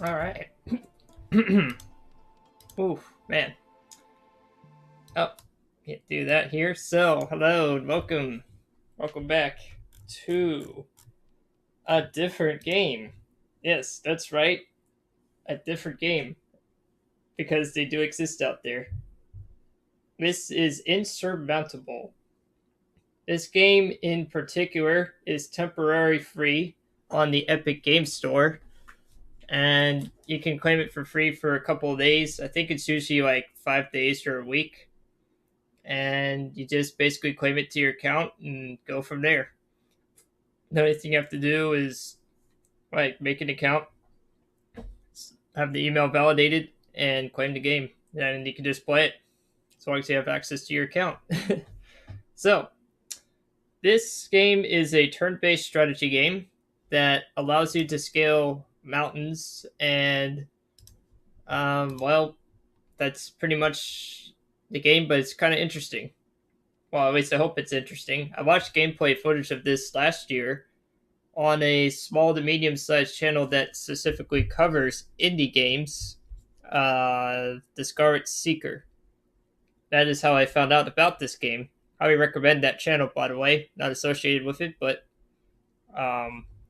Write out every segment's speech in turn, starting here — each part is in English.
All right. Oof, man. Oh, can't do that here. So, hello and welcome. Welcome back to a different game. Yes, that's right. A different game. Because they do exist out there. This is Insurmountable. This game in particular is temporary free on the Epic Game Store. And you can claim it for free for a couple of days. I think it's usually like 5 days or a week, and you just basically claim it to your account and go from there. The only thing you have to do is like make an account, have the email validated, and claim the game. And you can just play it as long as you have access to your account. So, this game is a turn based strategy game that allows you to scale mountains, and, well, that's pretty much the game, but it's kind of interesting. Well, at least I hope it's interesting. I watched gameplay footage of this last year on a small to medium sized channel that specifically covers indie games, The Scarlet Seeker. That is how I found out about this game. Highly recommend that channel, by the way. Not associated with it, but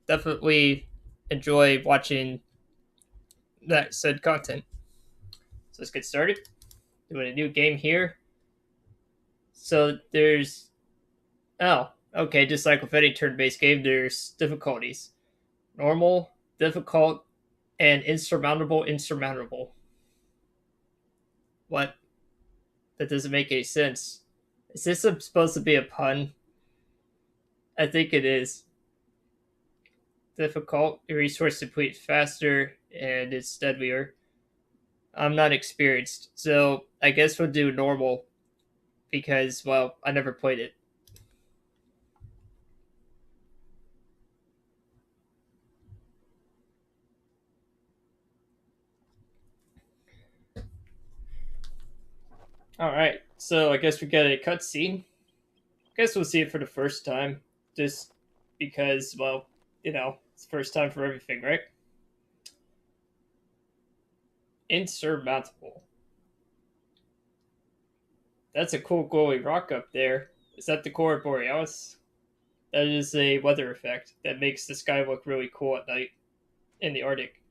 definitely enjoy watching that said content. So let's get started. Doing a new game here. So there's Oh, okay. Just like with any turn-based game, there's difficulties: normal, difficult, and insurmountable. Insurmountable. What? That doesn't make any sense. Is this supposed to be a pun? I think it is. Difficult, your resource depletes faster, and it's deadlier. I'm not experienced, so I guess we'll do normal because, well, I never played it. All right, so I guess we got a cutscene. Guess we'll see it for the first time, just because, well, it's the first time for everything, right? Insurmountable. That's a cool glowy rock up there. Is that the Aurora Borealis? That is a weather effect that makes the sky look really cool at night in the Arctic.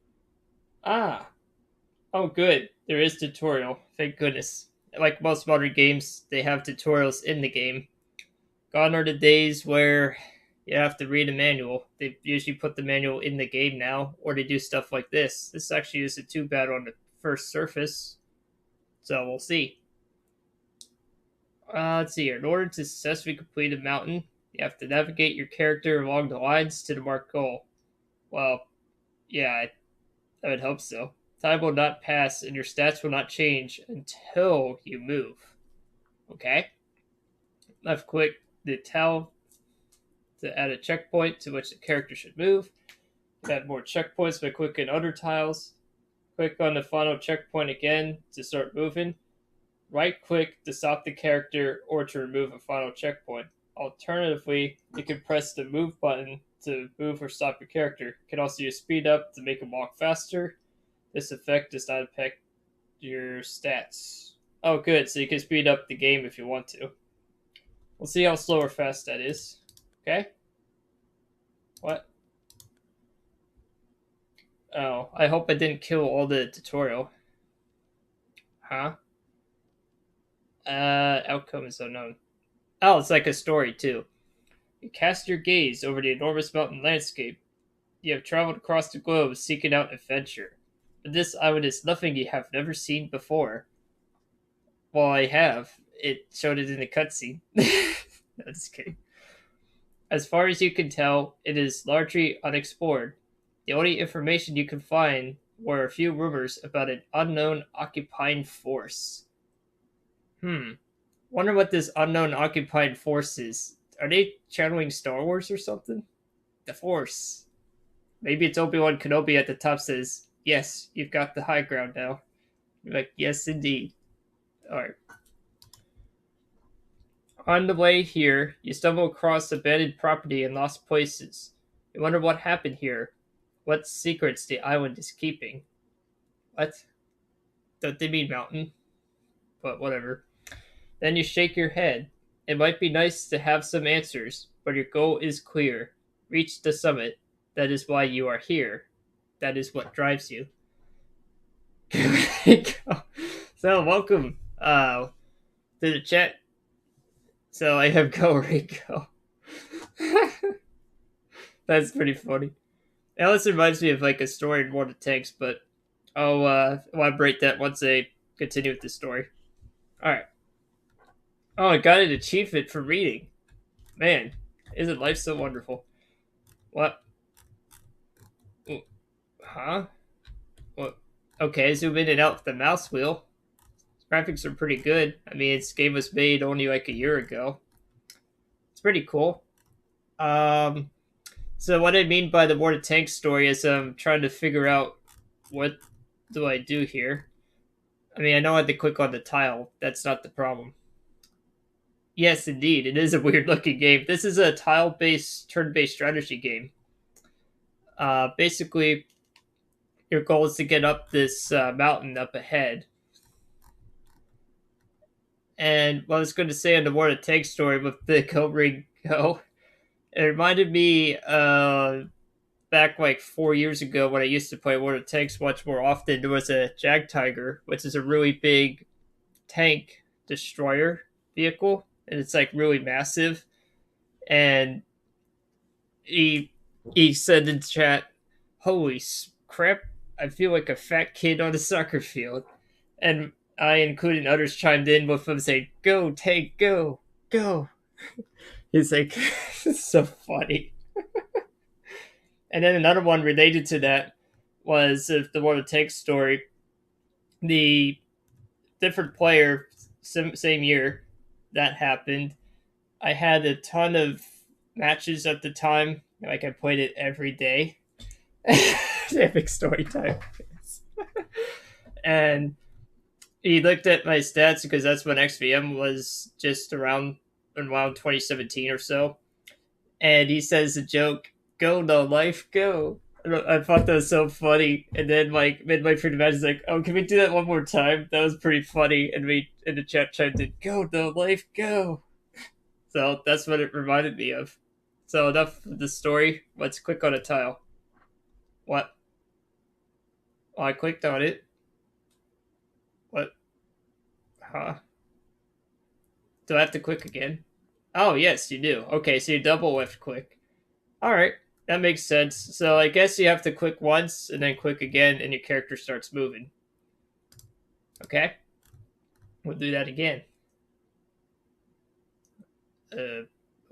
Ah, oh, good. There is tutorial. Thank goodness. Like most modern games, they have tutorials in the game. Gone are the days where you have to read a manual. They usually put the manual in the game now, or they do stuff like this. This actually isn't too bad on the first surface, so we'll see. Let's see here. In order to successfully complete a mountain, you have to navigate your character along the lines to the marked goal. Well, yeah, I would hope so. Time will not pass, and your stats will not change until you move. Okay? Left click the tell to add a checkpoint to which the character should move. Add more checkpoints by clicking other tiles. Click on the final checkpoint again to start moving. Right click to stop the character or to remove a final checkpoint. Alternatively, you can press the move button to move or stop your character. You can also use speed up to make him walk faster. This effect does not affect your stats. Oh, good. So you can speed up the game if you want to. We'll see how slow or fast that is. Okay? What? Oh, I hope I didn't kill all the tutorial. Huh? Outcome is unknown. Oh, it's like a story, too. You cast your gaze over the enormous mountain landscape. You have traveled across the globe seeking out adventure. But this island is nothing you have never seen before. Well, I have. It showed it in the cutscene. No, just kidding. As far as you can tell, it is largely unexplored. The only information you can find were a few rumors about an unknown occupying force. Wonder what this unknown occupying force is. Are they channeling Star Wars or something? The Force. Maybe it's Obi-Wan Kenobi at the top says, yes, you've got the high ground now. You're like, yes, indeed. Alright. On the way here, you stumble across abandoned property and lost places. You wonder what happened here, what secrets the island is keeping. What? Don't they mean mountain? But whatever. Then you shake your head. It might be nice to have some answers, but your goal is clear. Reach the summit. That is why you are here. That is what drives you. So welcome to the chat. So I have Go Rico. That's pretty funny. Now this reminds me of like a story in one of the tanks, but I'll elaborate that once I continue with the story. Alright. Oh, I got an achievement for reading. Man, isn't life so wonderful? What? Huh? What? Okay, zoom in and out with the mouse wheel. Graphics are pretty good. I mean, this game was made only like a year ago. It's pretty cool. So what I mean by the War of Tanks story is I'm trying to figure out what do I do here. I mean, I know I have to click on the tile. That's not the problem. Yes, indeed. It is a weird-looking game. This is a tile-based, turn-based strategy game. Basically, your goal is to get up this mountain up ahead. And what I was going to say on the War of Tanks story with the Go Ring Go, it reminded me back like 4 years ago when I used to play War of Tanks much more often. There was a Jag Tiger, which is a really big tank destroyer vehicle, and it's like really massive. And he said in chat, "Holy crap! I feel like a fat kid on a soccer field." And I, including others, chimed in with him saying, "Go tank, go, go." He's like, "It's so funny." And then another one related to that was the World of Tanks story. The different player, same year that happened, I had a ton of matches at the time. Like, I played it every day. Epic story time. And he looked at my stats because that's when XVM was just around 2017 or so. And he says a joke, "Go, no life, go." I thought that was so funny. And then, like, midway through the match, he's like, "Oh, can we do that one more time?" That was pretty funny. And we, in the chat, chimed in, "Go, no life, go." So that's what it reminded me of. So enough of the story. Let's click on a tile. What? Oh, I clicked on it. What? Huh? Do I have to click again? Oh, yes, you do. Okay, so you double left click. Alright, that makes sense. So I guess you have to click once and then click again and your character starts moving. Okay? We'll do that again.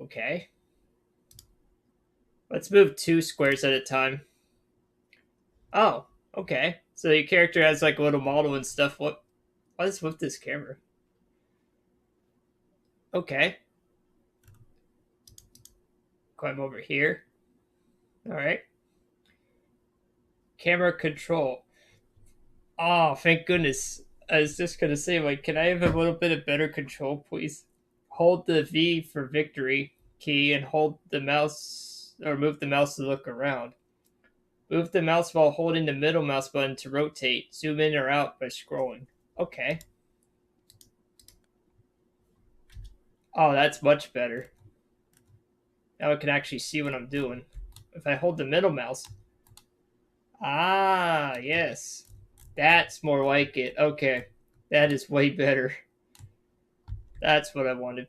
Okay. Let's move 2 squares at a time. Oh, okay. So your character has like a little model and stuff. What is with this camera? Okay. Climb over here. Alright. Camera control. Oh, thank goodness. I was just gonna say, like, can I have a little bit of better control, please? Hold the V for victory key and hold the mouse, or move the mouse to look around. Move the mouse while holding the middle mouse button to rotate. Zoom in or out by scrolling. Okay. Oh, that's much better. Now I can actually see what I'm doing. If I hold the middle mouse. Ah, yes. That's more like it. Okay. That is way better. That's what I wanted.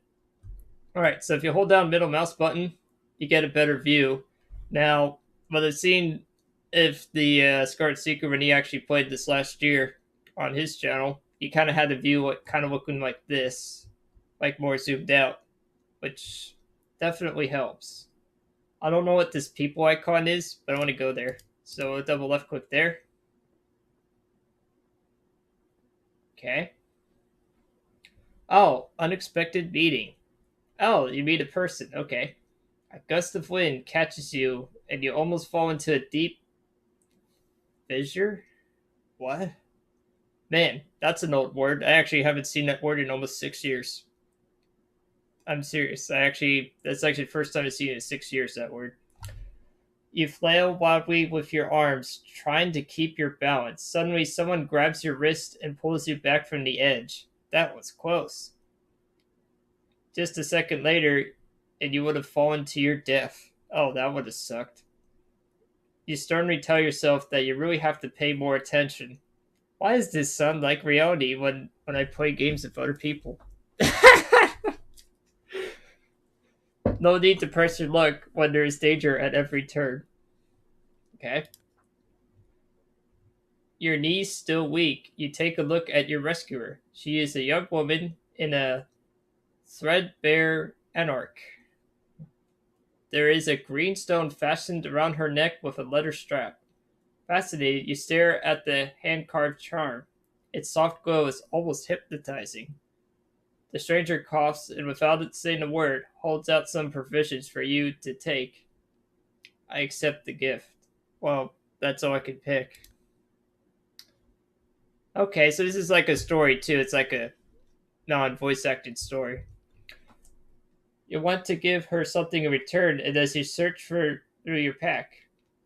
Alright, so if you hold down middle mouse button, you get a better view. Now, what I've seen if the Scarlet Seeker, when he actually played this last year on his channel, he kind of had a view kind of looking like this, like more zoomed out, which definitely helps. I don't know what this people icon is, but I want to go there. So double left click there. Okay. Oh, unexpected meeting. Oh, you meet a person. Okay. A gust of wind catches you, and you almost fall into a deep fissure? What? Man, that's an old word. I actually haven't seen that word in almost 6 years. I'm serious. That's actually the first time I've seen it in 6 years, that word. You flail wildly with your arms, trying to keep your balance. Suddenly, someone grabs your wrist and pulls you back from the edge. That was close. Just a second later, and you would have fallen to your death. Oh, that would have sucked. You sternly tell yourself that you really have to pay more attention. Why does this sound like reality when I play games with other people? No need to press your luck when there is danger at every turn. Okay. Your knees still weak. You take a look at your rescuer. She is a young woman in a threadbare anarch. There is a green stone fastened around her neck with a leather strap. Fascinated, you stare at the hand-carved charm. Its soft glow is almost hypnotizing. The stranger coughs and, without saying a word, holds out some provisions for you to take. I accept the gift. Well, that's all I could pick. Okay, so this is like a story too. It's like a non-voice acted story. You want to give her something in return, and as you search through your pack,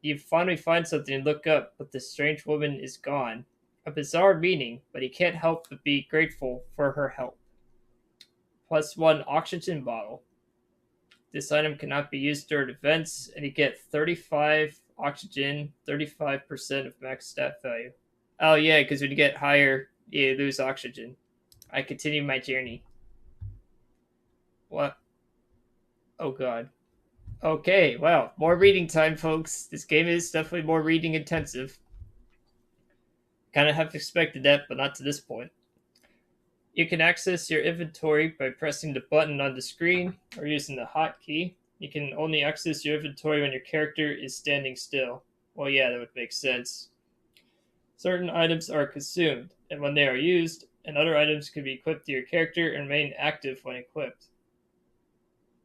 you finally find something and look up, but the strange woman is gone. A bizarre meaning, but you can't help but be grateful for her help. +1 oxygen bottle. This item cannot be used during events, and you get 35 oxygen, 35% of max stat value. Oh yeah, because when you get higher, you lose oxygen. I continue my journey. What? Oh god. Okay, well, more reading time, folks. This game is definitely more reading intensive. Kind of have expected that, but not to this point. You can access your inventory by pressing the button on the screen or using the hotkey. You can only access your inventory when your character is standing still. Well, yeah, that would make sense. Certain items are consumed, and when they are used, and other items can be equipped to your character and remain active when equipped.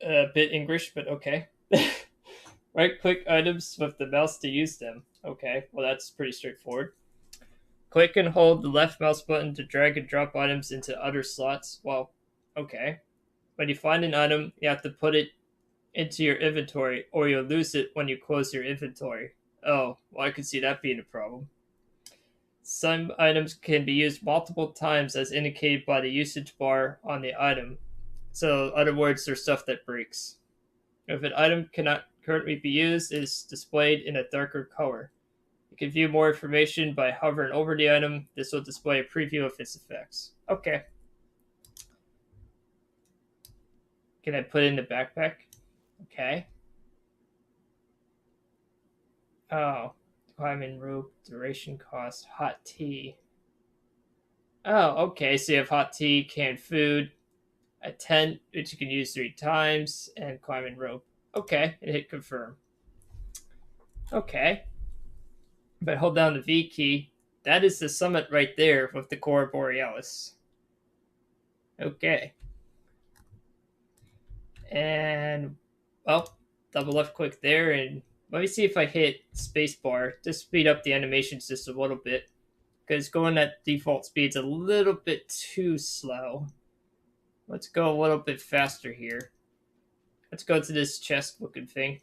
A bit English, but okay. Right-click items with the mouse to use them. Okay, well that's pretty straightforward. Click and hold the left mouse button to drag and drop items into other slots. Well, okay. When you find an item, you have to put it into your inventory, or you'll lose it when you close your inventory. Oh, well I can see that being a problem. Some items can be used multiple times as indicated by the usage bar on the item. So, in other words, there's stuff that breaks. If an item cannot currently be used, it is displayed in a darker color. You can view more information by hovering over the item. This will display a preview of its effects. Okay. Can I put it in the backpack? Okay. Oh. Climbing rope, duration cost, hot tea. Oh, okay. So you have hot tea, canned food, a tent, which you can use 3 times, and climbing rope. Okay, and hit confirm. Okay. But hold down the V key. That is the summit right there with the Cora Borealis. Okay. And, well, double left click there, and let me see if I hit spacebar to speed up the animations just a little bit. Because going at default speed's a little bit too slow. Let's go a little bit faster here. Let's go to this chest looking thing.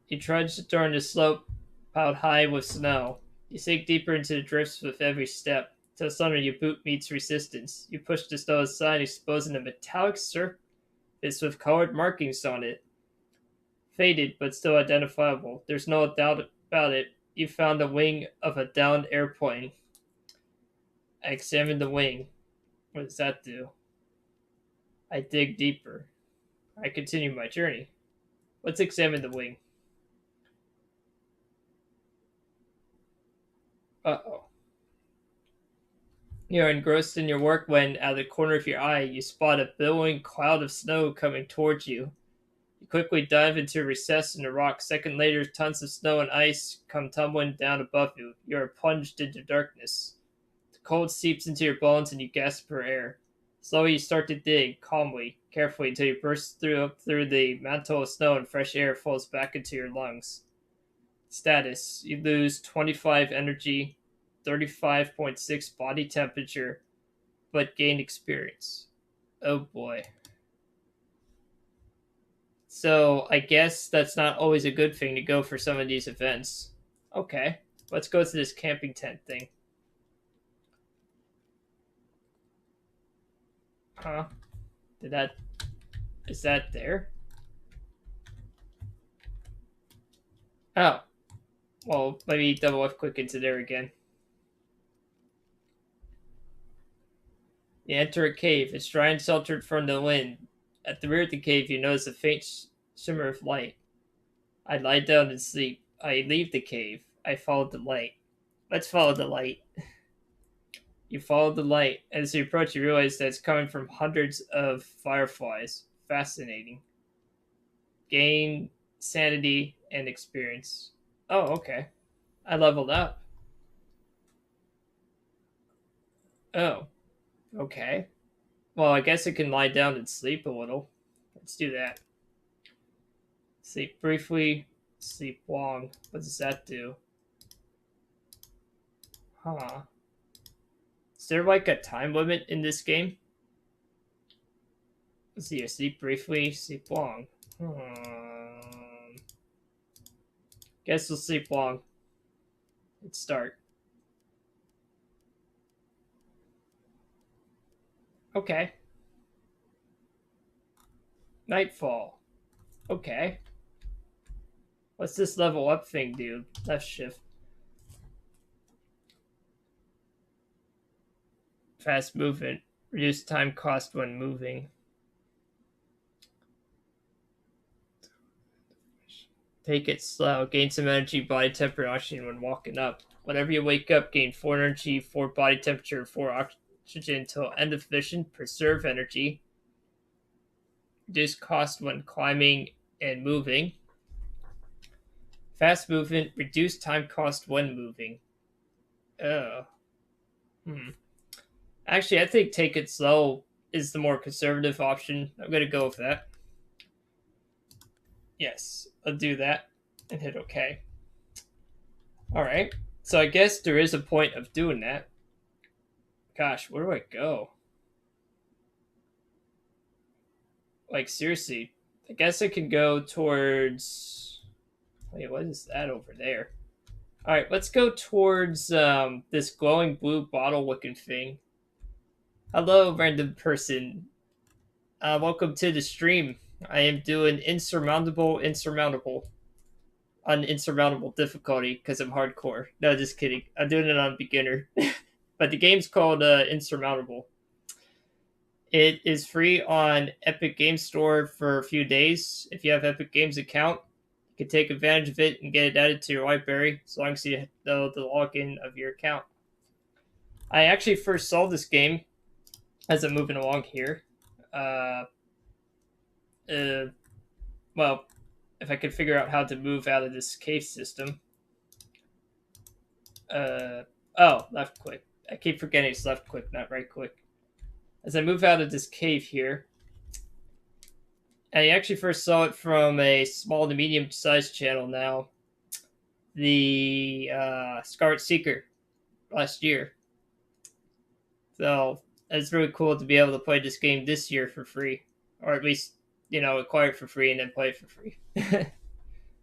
You trudge during the slope piled high with snow. You sink deeper into the drifts with every step, till suddenly your boot meets resistance. You push the snow aside, exposing a metallic surface with colored markings on it. Faded, but still identifiable. There's no doubt about it. You found the wing of a downed airplane. I examine the wing. What does that do? I dig deeper. I continue my journey. Let's examine the wing. Uh-oh. You're engrossed in your work when, out of the corner of your eye, you spot a billowing cloud of snow coming towards you. You quickly dive into a recess in the rock. Second later, tons of snow and ice come tumbling down above you. You are plunged into darkness. The cold seeps into your bones and you gasp for air. Slowly you start to dig, calmly, carefully, until you burst through the mantle of snow and fresh air falls back into your lungs. Status: you lose 25 energy, 35.6 body temperature, but gain experience. Oh boy. So I guess that's not always a good thing to go for some of these events. Okay, let's go to this camping tent thing. Huh? Did that... Is that there? Oh. Well, maybe double F quick into there again. You enter a cave. It's dry and sheltered from the wind. At the rear of the cave, you notice a faint shimmer of light. I lie down and sleep. I leave the cave. I follow the light. Let's follow the light. You follow the light. As you approach, you realize that it's coming from hundreds of fireflies. Fascinating. Gain sanity and experience. Oh, okay. I leveled up. Oh, okay. Well, I guess I can lie down and sleep a little. Let's do that. Sleep briefly, sleep long. What does that do? Huh. Is there like a time limit in this game? Let's see. Sleep briefly, sleep long. Guess we'll sleep long. Let's start. Okay. Nightfall. Okay. What's this level up thing do? Left shift. Fast movement. Reduce time cost when moving. Take it slow. Gain some energy, body temperature, and oxygen when walking up. Whenever you wake up, gain 4 energy, 4 body temperature, 4 oxygen until end of mission. Preserve energy. Reduce cost when climbing and moving. Fast movement. Reduce time cost when moving. Oh. Actually, I think take it slow is the more conservative option. I'm going to go with that. Yes, I'll do that and hit OK. All right. So I guess there is a point of doing that. Gosh, where do I go? Like, seriously, I guess I can go towards... Wait, what is that over there? All right, let's go towards this glowing blue bottle-looking thing. Hello, random person. Welcome to the stream. I am doing Insurmountable on Insurmountable difficulty because I'm hardcore. No, just kidding. I'm doing it on beginner. But the game's called Insurmountable. It is free on Epic Games Store for a few days. If you have Epic Games account, you can take advantage of it and get it added to your library as long as you know the login of your account. I actually first saw this game as I'm moving along here. Well, if I could figure out how to move out of this cave system. Oh, left click. I keep forgetting it's left click, not right click. As I move out of this cave here, I actually first saw it from a small to medium sized channel now, the Scarlet Seeker, last year. So it's really cool to be able to play this game this year for free, or at least, acquire it for free and then play it for free.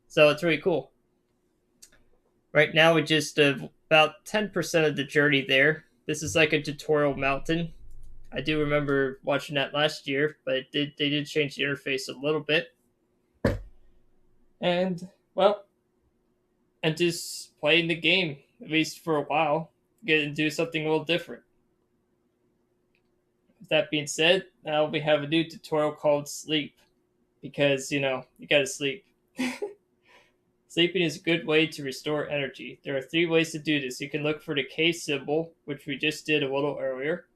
So it's really cool. Right now, we just about 10% of the journey there. This is like a tutorial mountain. I do remember watching that last year, but they did change the interface a little bit. And, well, and just playing the game, at least for a while, get and do something a little different. With that being said, now we have a new tutorial called Sleep, because, you gotta sleep. Sleeping is a good way to restore energy. There are 3 ways to do this. You can look for the K symbol, which we just did a little earlier.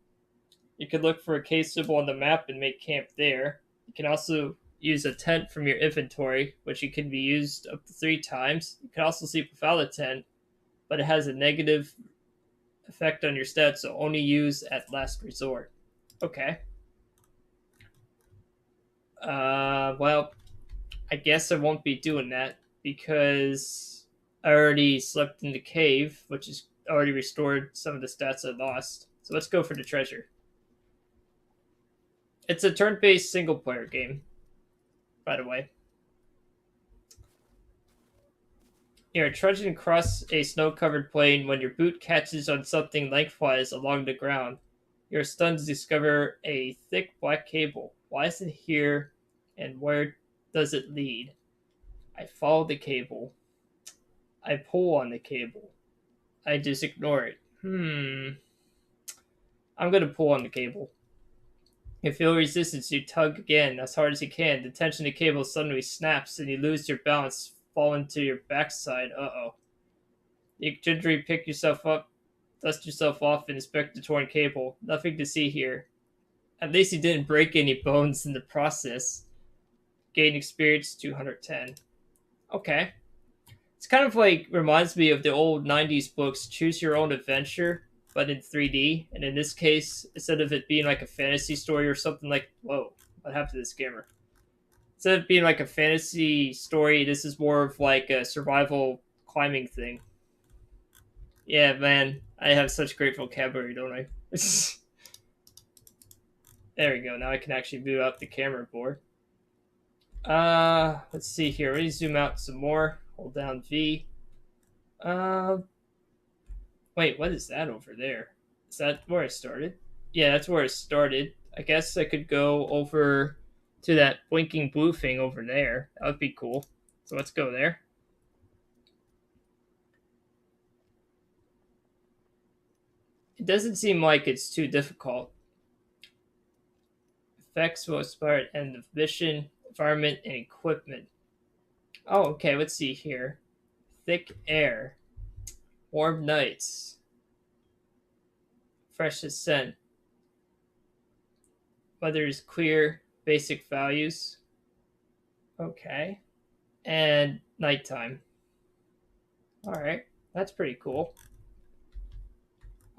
You can look for a K symbol on the map and make camp there. You can also use a tent from your inventory, which can be used up to 3 times. You can also sleep without a tent, but it has a negative effect on your stats, so only use at last resort. Okay. Well, I guess I won't be doing that because I already slept in the cave, which has already restored some of the stats I lost. So let's go for the treasure. It's a turn-based single-player game, by the way. You're trudging across a snow-covered plain when your boot catches on something lengthwise along the ground. You're stunned to discover a thick black cable. Why is it here, and where does it lead? I follow the cable. I pull on the cable. I just ignore it. I'm gonna pull on the cable. You feel resistance. You tug again as hard as you can. The tension of the cable suddenly snaps, and you lose your balance, fall into your backside. Uh-oh. You gingerly pick yourself up, dust yourself off, and inspect the torn cable. Nothing to see here. At least you didn't break any bones in the process. Gain experience 210. Okay. It's kind of like reminds me of the old 90s books, Choose Your Own Adventure, but in 3D. And in this case, instead of it being like a fantasy story or something like, whoa, what happened to this camera? Instead of being like a fantasy story, this is more of like a survival climbing thing. Yeah, man, I have such great vocabulary, don't I? There we go. Now I can actually move out the camera board. Let's see here. Let me zoom out some more. Hold down V. Wait, what is that over there? Is that where I started? Yeah, that's where I started. I guess I could go over to that blinking blue thing over there. That would be cool. So let's go there. It doesn't seem like it's too difficult. Effects will expire at end of mission, environment, and equipment. Oh, okay, let's see here. Thick air. Warm nights. Fresh scent. Weather is clear. Basic values. Okay. And nighttime. Alright, that's pretty cool.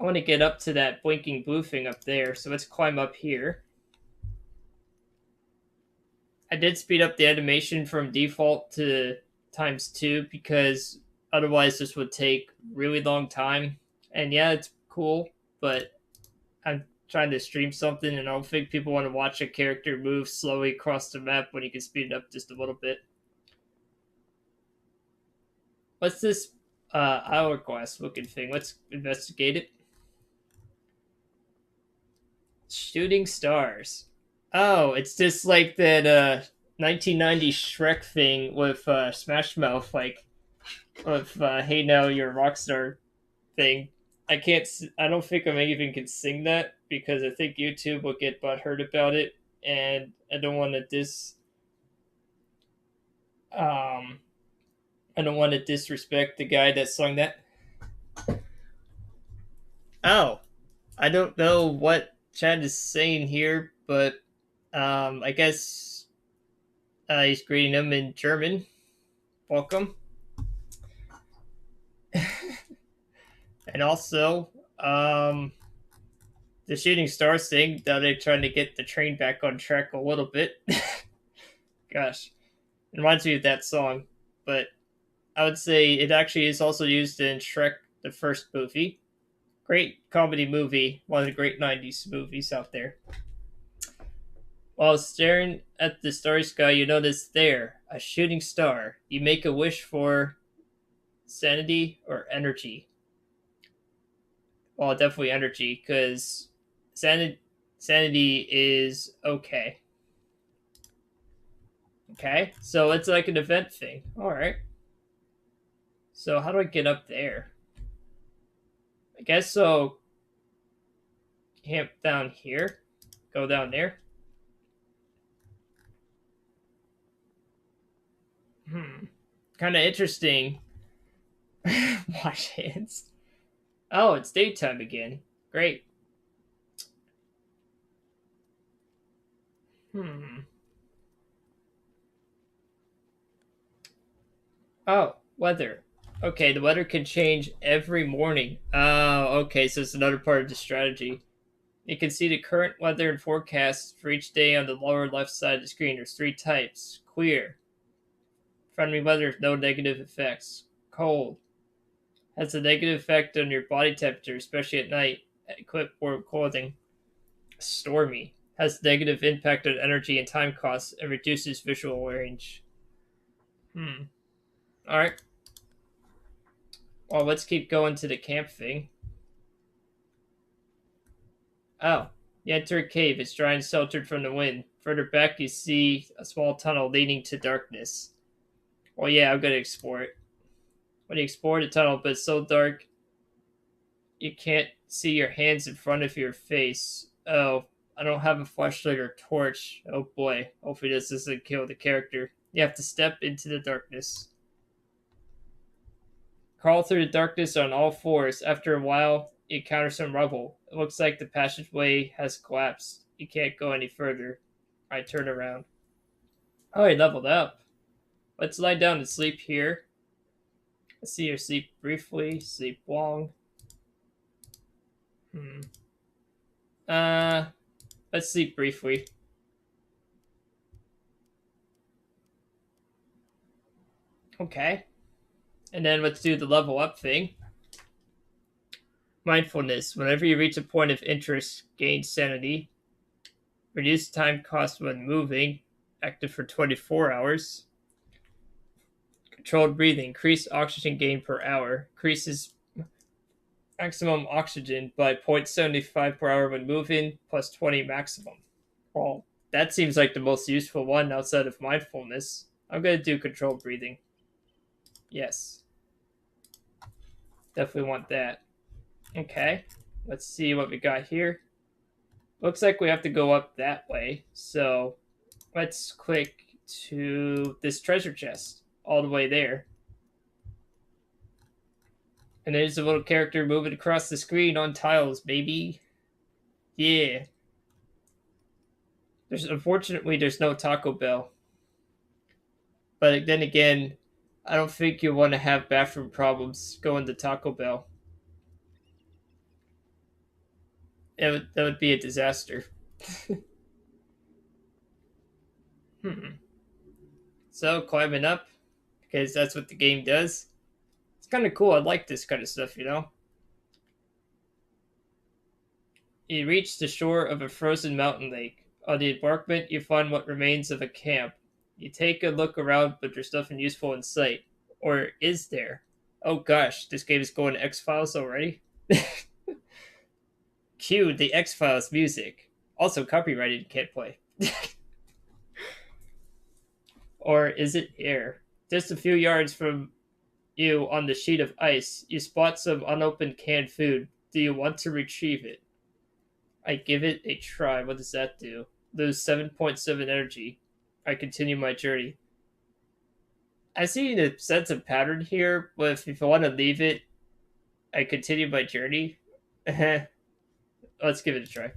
I want to get up to that blinking blue thing up there, so let's climb up here. I did speed up the animation from default to ×2 because otherwise this would take really long time. And yeah, it's cool, but I'm trying to stream something and I don't think people want to watch a character move slowly across the map when you can speed it up just a little bit. What's this hourglass looking thing? Let's investigate it. Shooting stars. Oh, it's just like that 1990 Shrek thing with Smash Mouth, like with "Hey Now You're a Rockstar" thing. I can't. I don't think I even can sing that because I think YouTube will get butthurt about it, and I don't want to I don't want to disrespect the guy that sung that. Oh, I don't know what Chad is saying here, but I guess he's greeting him in German. Welcome. And also, the shooting stars thing, that they're trying to get the train back on track a little bit. Gosh, it reminds me of that song. But I would say it actually is also used in Shrek, the first movie. Great comedy movie, one of the great 90s movies out there. While staring at the starry sky, you notice there, a shooting star. You make a wish for sanity or energy. Well, definitely energy, because sanity is okay. Okay, so it's like an event thing. Alright. So how do I get up there? I guess so. Camp down here. Go down there. Kind of interesting. Wash hands. Oh, it's daytime again. Great. Oh, weather. Okay, the weather can change every morning. Oh, okay, so it's another part of the strategy. You can see the current weather and forecast for each day on the lower left side of the screen. There's 3 types. Clear. Friendly weather with no negative effects. Cold. Has a negative effect on your body temperature, especially at night. Equip warm clothing. Stormy. Has negative impact on energy and time costs and reduces visual range. Alright. Well, let's keep going to the camp thing. Oh, you enter a cave. It's dry and sheltered from the wind. Further back, you see a small tunnel leading to darkness. Well, yeah, I'm gonna explore it. When you explore the tunnel, but it's so dark you can't see your hands in front of your face. Oh, I don't have a flashlight or torch. Oh boy, hopefully this doesn't kill the character. You have to step into the darkness. Crawl through the darkness on all fours. After a while, you encounter some rubble. It looks like the passageway has collapsed. You can't go any further. I turn around. Oh, I leveled up. Let's lie down and sleep here. Let's see your sleep briefly. Sleep long. Uh, let's sleep briefly. Okay. And then let's do the level up thing. Mindfulness. Whenever you reach a point of interest, gain sanity. Reduce time cost when moving. Active for 24 hours. Controlled breathing. Increase oxygen gain per hour. Increases maximum oxygen by 0.75 per hour when moving, plus 20 maximum. Well, that seems like the most useful one outside of mindfulness. I'm going to do controlled breathing. Yes. Definitely want that. Okay. Let's see what we got here. Looks like we have to go up that way. So let's click to this treasure chest all the way there. And there's a little character moving across the screen on tiles, baby. Yeah. Unfortunately, there's no Taco Bell. But then again, I don't think you want to have bathroom problems going to Taco Bell. That would be a disaster. So, climbing up, because that's what the game does. It's kind of cool. I like this kind of stuff, you know? You reach the shore of a frozen mountain lake. On the embankment, you find what remains of a camp. You take a look around, but there's nothing useful in sight. Or is there? Oh gosh, this game is going to X-Files already? Cue the X-Files music. Also copyrighted, can't play. Or is it air? Just a few yards from you on the sheet of ice, you spot some unopened canned food. Do you want to retrieve it? I give it a try. What does that do? Lose 7.7 energy. I continue my journey. I see a sense of pattern here, but if I want to leave it, I continue my journey. Let's give it a try.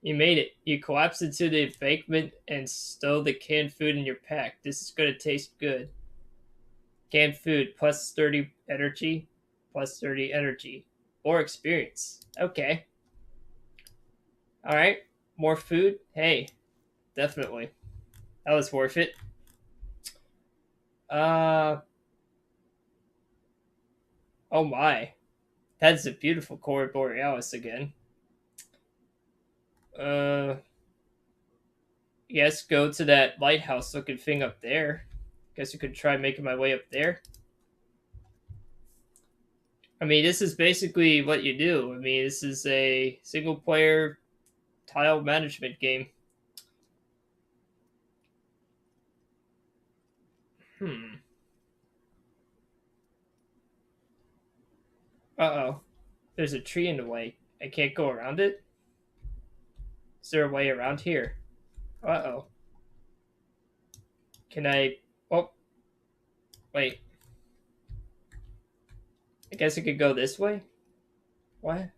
You made it. You collapse into the embankment and stow the canned food in your pack. This is going to taste good. Canned food, plus 30 energy, plus 30 energy. Or experience. Okay. Alright. More food? Hey. Definitely. That was worth it. Oh my. That's a beautiful Cora Borealis again. Yes, go to that lighthouse looking thing up there. Guess you could try making my way up there. I mean, this is basically what you do. I mean, this is a single player tile management game. Uh-oh. There's a tree in the way. I can't go around it? Is there a way around here? Uh-oh. Can I... Oh. Wait. I guess I could go this way? What?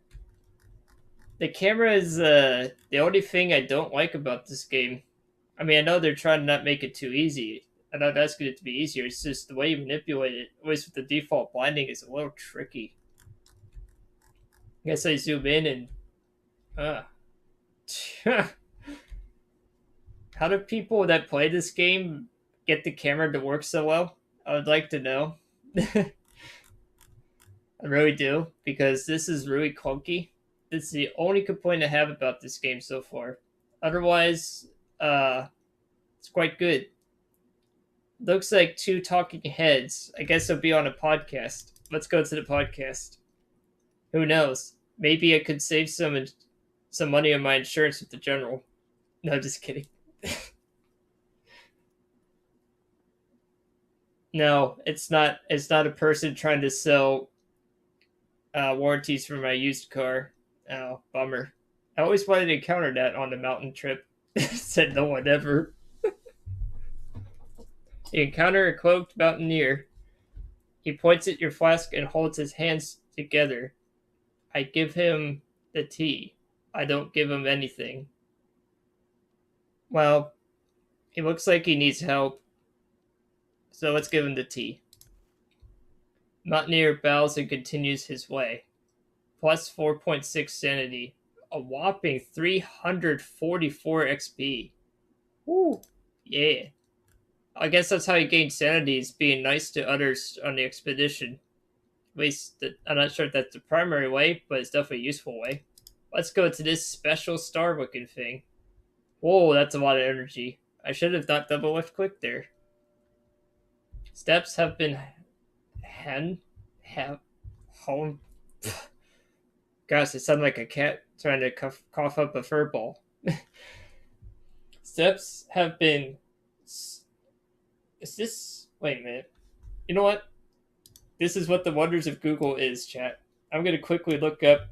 The camera is the only thing I don't like about this game. I mean, I know they're trying to not make it too easy. I'm not asking it to be easier. It's just the way you manipulate it, always with the default blinding, is a little tricky. I guess I zoom in and... How do people that play this game get the camera to work so well? I would like to know. I really do, because this is really clunky. This is the only complaint I have about this game so far. Otherwise, it's quite good. Looks like two talking heads. I guess they'll be on a podcast. let's go to the podcast. Who knows? Maybe I could save some money on my insurance with the general. No, just kidding. No, it's not. It's not a person trying to sell warranties for my used car. Oh, bummer. I always wanted to encounter that on the mountain trip. Said no one ever. You encounter a cloaked mountaineer. He points at your flask and holds his hands together. I give him the tea. I don't give him anything. Well, he looks like he needs help, so let's give him the tea. Mountaineer bows and continues his way. Plus 4.6 sanity. A whopping 344 XP. Woo! Yeah. I guess that's how you gain sanity, is being nice to others on the expedition. At least, I'm not sure if that's the primary way, but it's definitely a useful way. Let's go to this special star-looking thing. Whoa, that's a lot of energy. I should have not double left click there. Steps have been home. Gosh, it sounded like a cat trying to cough up a fur ball. Steps have been. Is this? Wait a minute. You know what? This is what the wonders of Google is, chat. I'm going to quickly look up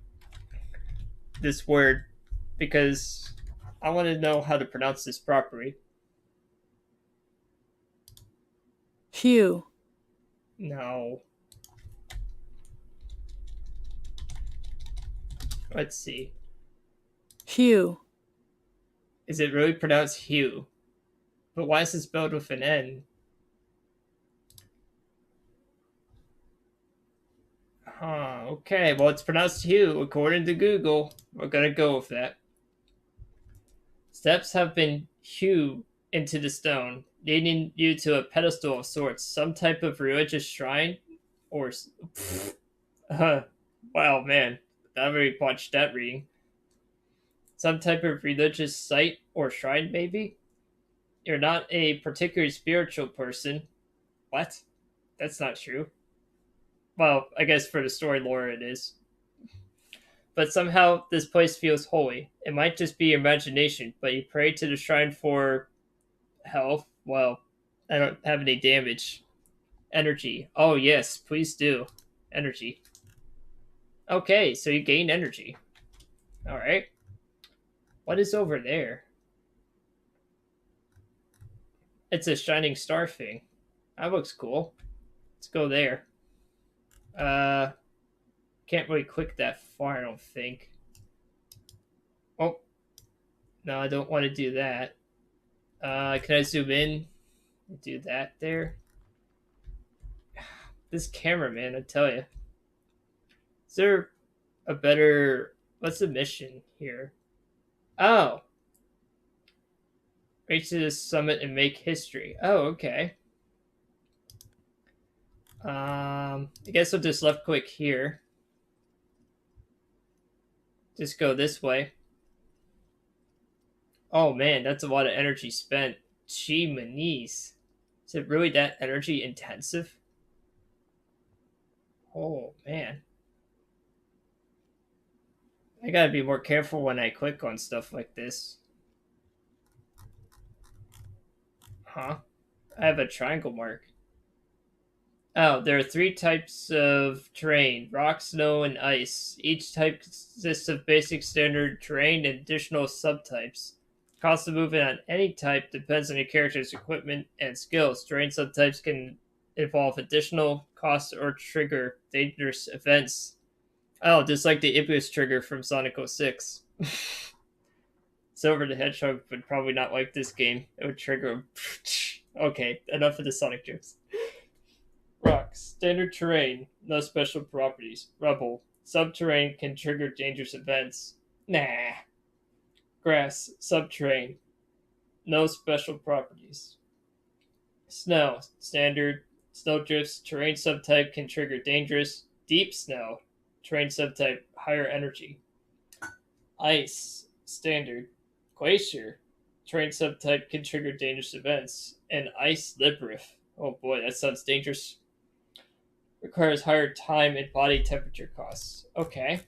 this word because I want to know how to pronounce this properly. Hue. No. Let's see. Hue. Is it really pronounced hue? But why is it spelled with an N? Huh, okay, well, it's pronounced hue according to Google. We're gonna go with that. Steps have been hewed into the stone, leading you to a pedestal of sorts, some type of religious shrine, or wow, man, I already watched that reading. Some type of religious site or shrine, maybe. You're not a particularly spiritual person. What? That's not true. Well, I guess for the story lore it is. But somehow this place feels holy. It might just be imagination, but you pray to the shrine for health. Well, I don't have any damage. Energy. Oh, yes, please do. Energy. Okay, so you gain energy. Alright. What is over there? It's a shining star thing. That looks cool. Let's go there. Can't really click that far, I don't think. Oh. No, I don't want to do that. Can I zoom in? Do that there. This camera, man, I tell you. Is there a better... What's the mission here? Oh. Reach to the summit and make history. Oh, okay. I guess I'll just left click here. Just go this way. Oh man, that's a lot of energy spent. Gee, manies. Is it really that energy intensive? Oh man. I gotta be more careful when I click on stuff like this. Huh? I have a triangle mark. Oh, there are 3 types of terrain: rock, snow, and ice. Each type consists of basic standard terrain and additional subtypes. Cost of movement on any type depends on your character's equipment and skills. Terrain subtypes can involve additional costs or trigger dangerous events. Oh, just like the Iblis trigger from Sonic 06. Silver the Hedgehog would probably not like this game. It would trigger him. Okay, enough of the Sonic jokes. Rocks. Standard terrain. No special properties. Rubble. Subterrain can trigger dangerous events. Nah. Grass. Subterrain. No special properties. Snow. Standard. Snowdrifts. Terrain subtype can trigger dangerous. Deep snow. Terrain subtype. Higher energy. Ice. Standard. Glacier. Terrain subtype can trigger dangerous events. And Ice Librif. Oh boy, that sounds dangerous. Requires higher time and body temperature costs. Okay.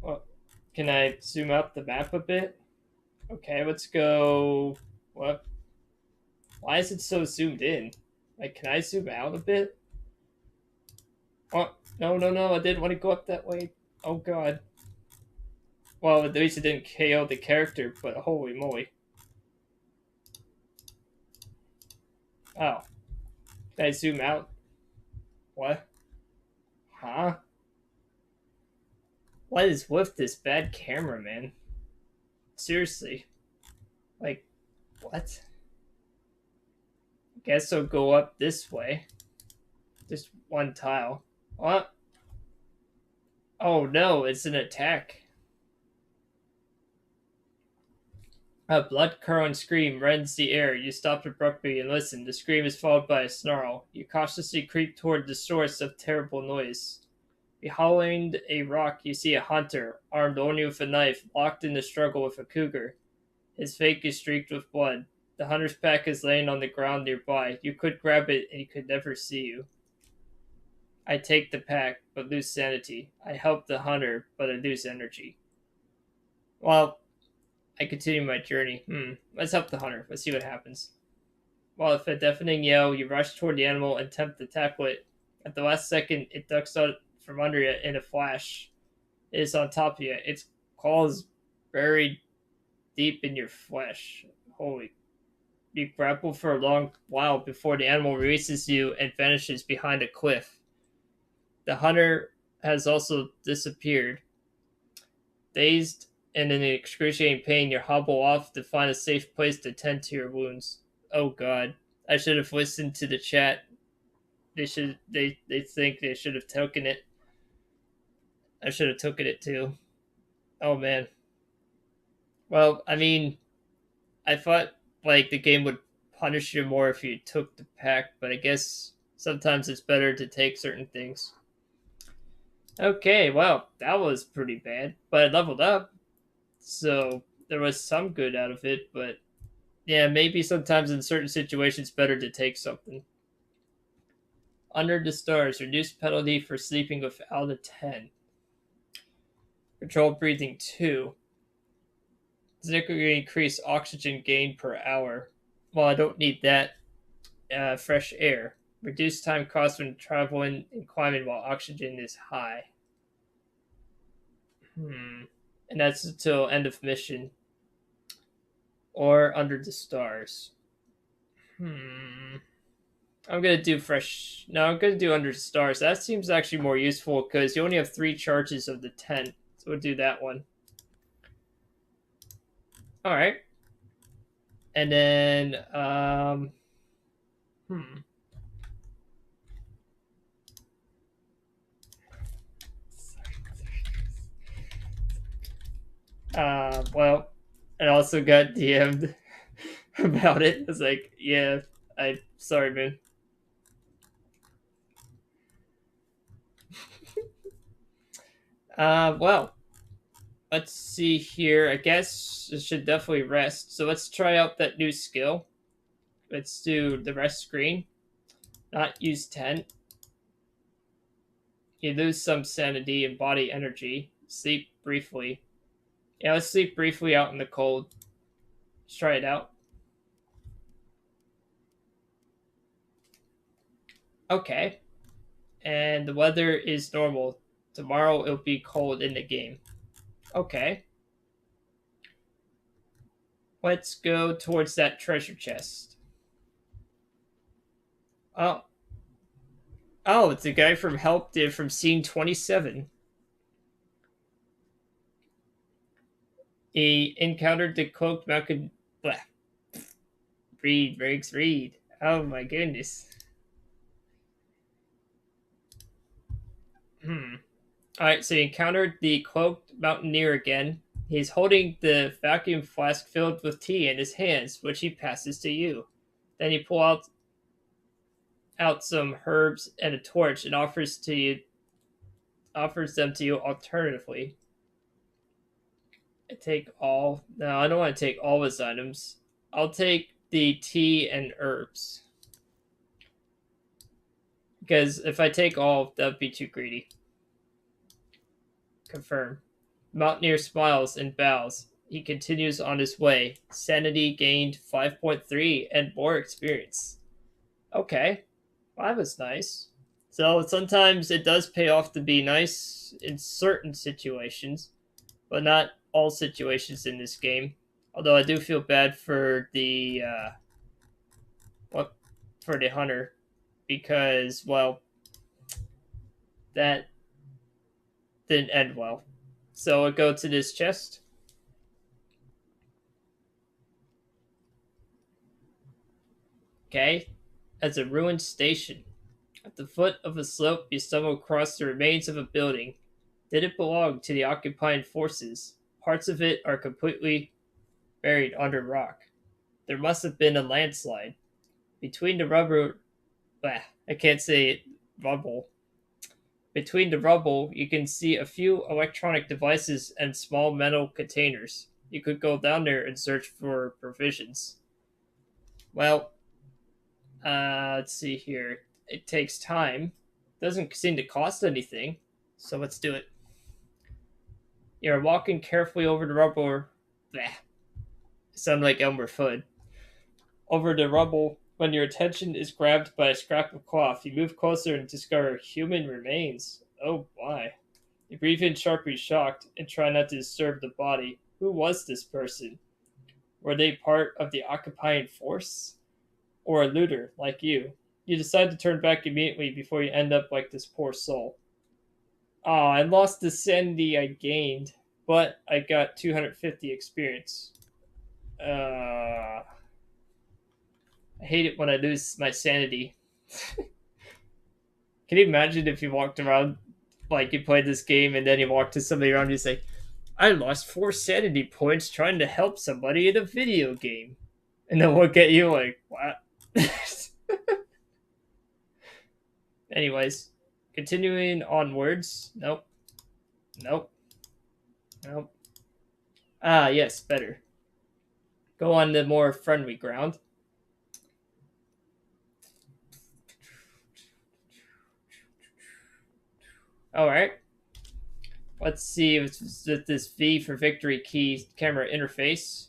Well, can I zoom out the map a bit? Okay, let's go. What? Why is it so zoomed in? Like, can I zoom out a bit? Oh, no, no, no, I didn't want to go up that way. Oh, God. Well, at least it didn't KO the character, but holy moly. Oh. Can I zoom out? What? Huh? What is with this bad camera, man? Seriously. Like, what? Guess I'll go up this way. Just one tile. What? Oh no, it's an attack. A blood-curdling scream rends the air. You stop abruptly and listen. The scream is followed by a snarl. You cautiously creep toward the source of terrible noise. Behind a rock, you see a hunter, armed only with a knife, locked in the struggle with a cougar. His face is streaked with blood. The hunter's pack is laying on the ground nearby. You could grab it, and he could never see you. I take the pack, but lose sanity. I help the hunter, but I lose energy. Well, I continue my journey. Let's help the hunter. Let's see what happens. While with a deafening yell, you rush toward the animal and attempt to tackle it. At the last second, it ducks out from under you in a flash. It is on top of you. Its claws buried deep in your flesh. Holy. You grapple for a long while before the animal releases you and vanishes behind a cliff. The hunter has also disappeared. Dazed and in excruciating pain, you hobble off to find a safe place to tend to your wounds. Oh God, I should have listened to the chat. They think they should have taken it. I should have taken it too. Oh man. Well, I mean, I thought like the game would punish you more if you took the pack, but I guess sometimes it's better to take certain things. Okay, well, that was pretty bad, but I leveled up, so there was some good out of it, but yeah, maybe sometimes in certain situations better to take something. Under the Stars, reduced penalty for sleeping without a 10. Controlled breathing 2. Significantly increase oxygen gain per hour. Well, I don't need that. Fresh air. Reduced time cost when traveling and climbing while oxygen is high. And that's until end of mission. Or Under the Stars. I'm gonna do fresh. No, I'm gonna do Under the Stars. That seems actually more useful because you only have 3 charges of the 10. So we'll do that one. Alright. And then, well, I also got DM'd about it. It's like, yeah, sorry, man. Well, let's see here. I guess it should definitely rest. So let's try out that new skill. Let's do the rest screen. Not use 10. You lose some sanity and body energy. Sleep briefly. Yeah, let's sleep briefly out in the cold. Let's try it out. Okay. And the weather is normal. Tomorrow it'll be cold in the game. Okay. Let's go towards that treasure chest. Oh. Oh, it's the guy from Help did from scene 27. He encountered the Cloaked Mountaineer. Read, Riggs, read. Oh my goodness. Alright, so he encountered the Cloaked Mountaineer again. He's holding the vacuum flask filled with tea in his hands, which he passes to you. Then he pulls out some herbs and a torch and offers them to you alternatively. I take all. No, I don't want to take all his items. I'll take the tea and herbs. Because if I take all, that would be too greedy. Confirm. Mountaineer smiles and bows. He continues on his way. Sanity gained 5.3 and more experience. Okay. Well, that was nice. So sometimes it does pay off to be nice in certain situations, but not all situations in this game. Although I do feel bad for the for the hunter because, well, that didn't end well. So I go to this chest. Okay, as a ruined station. At the foot of a slope, you stumble across the remains of a building. Did it belong to the occupying forces? Parts of it are completely buried under rock. There must have been a landslide. Between the rubber. I can't say it. Rubble. Between the rubble, you can see a few electronic devices and small metal containers. You could go down there and search for provisions. Well, let's see here. It takes time. Doesn't seem to cost anything. So let's do it. You're walking carefully over the rubble. Sound like Elmer Fudd. Over the rubble. When your attention is grabbed by a scrap of cloth, you move closer and discover human remains. Oh my. You breathe in sharply shocked and try not to disturb the body. Who was this person? Were they part of the occupying force? Or a looter like you? You decide to turn back immediately before you end up like this poor soul. Oh, I lost the sanity I gained, but I got 250 experience. I hate it when I lose my sanity. Can you imagine if you walked around, like you played this game and then you walked to somebody around and you say, I lost 4 sanity points trying to help somebody in a video game. And they'll look at you like, what? Anyways, continuing onwards. Nope. Nope. Nope. Ah, yes, better. Go on the more friendly ground. Alright. Let's see if this V for victory key camera interface.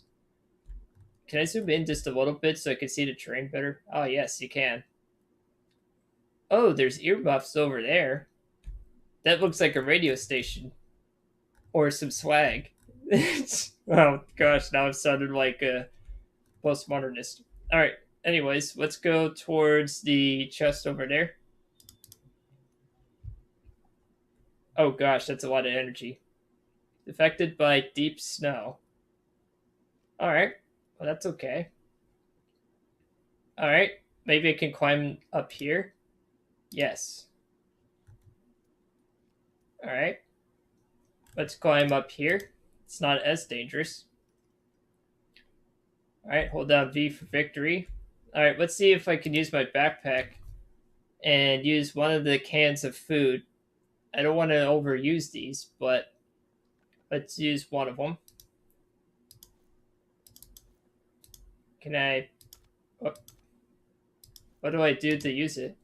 Can I zoom in just a little bit so I can see the terrain better? Oh, yes, you can. Oh, there's earmuffs over there. That looks like a radio station. Or some swag. Oh, gosh, now I'm sounding like a postmodernist. Alright, anyways, let's go towards the chest over there. Oh, gosh, that's a lot of energy. Affected by deep snow. Alright, well, that's okay. Alright, maybe I can climb up here. Yes. Alright. Let's climb up here. It's not as dangerous. Alright, hold down V for victory. Alright, let's see if I can use my backpack and use one of the cans of food. I don't want to overuse these, but let's use one of them. Can I... What do I do to use it?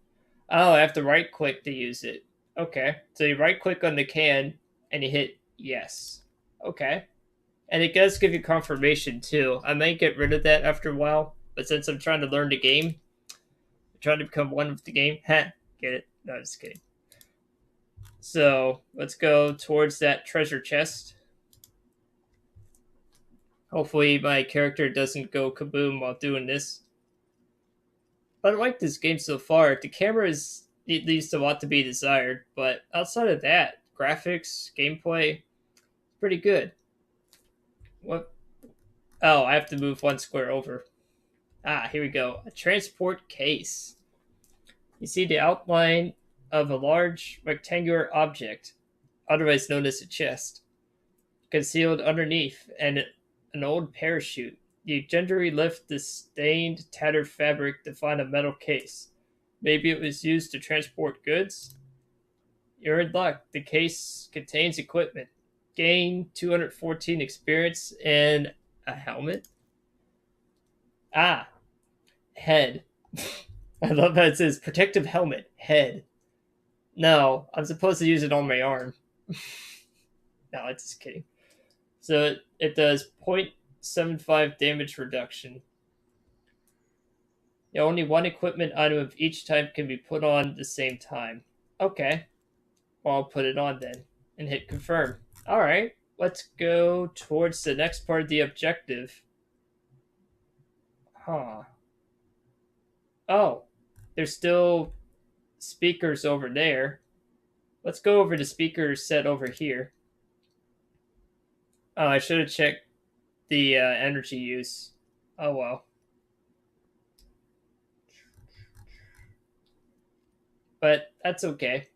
Oh, I have to right click to use it. Okay, so you right click on the can and you hit yes. Okay. And it does give you confirmation too. I might get rid of that after a while, but since I'm trying to learn the game, I'm trying to become one with the game. Get it? No, just kidding. So let's go towards that treasure chest. Hopefully my character doesn't go kaboom while doing this. But I like this game so far. The camera it leaves a lot to be desired, but outside of that, graphics, gameplay, pretty good. What? Oh, I have to move one square over. Ah, here we go. A transport case. You see the outline of a large rectangular object, otherwise known as a chest, concealed underneath an old parachute. You gingerly lift the stained, tattered fabric to find a metal case. Maybe it was used to transport goods? You're in luck. The case contains equipment. Gain 214 experience and a helmet. Ah, head. I love how it says protective helmet, head. No, I'm supposed to use it on my arm. No, it's just kidding. So it does 0.75 damage reduction. Yeah, only one equipment item of each type can be put on at the same time. Okay, well, I'll put it on then and hit confirm. Alright, let's go towards the next part of the objective. Huh. Oh, there's still speakers over there. Let's go over the speakers set over here. Oh, I should have checked the energy use. Oh well. But that's okay.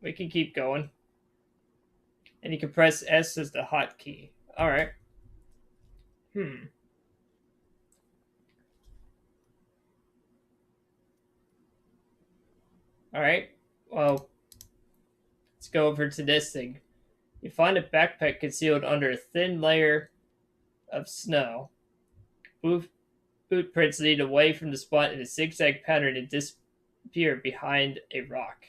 We can keep going. And you can press S as the hotkey. Alright. Alright. Well, let's go over to this thing. You find a backpack concealed under a thin layer of snow. Boot prints lead away from the spot in a zigzag pattern and disappear behind a rock.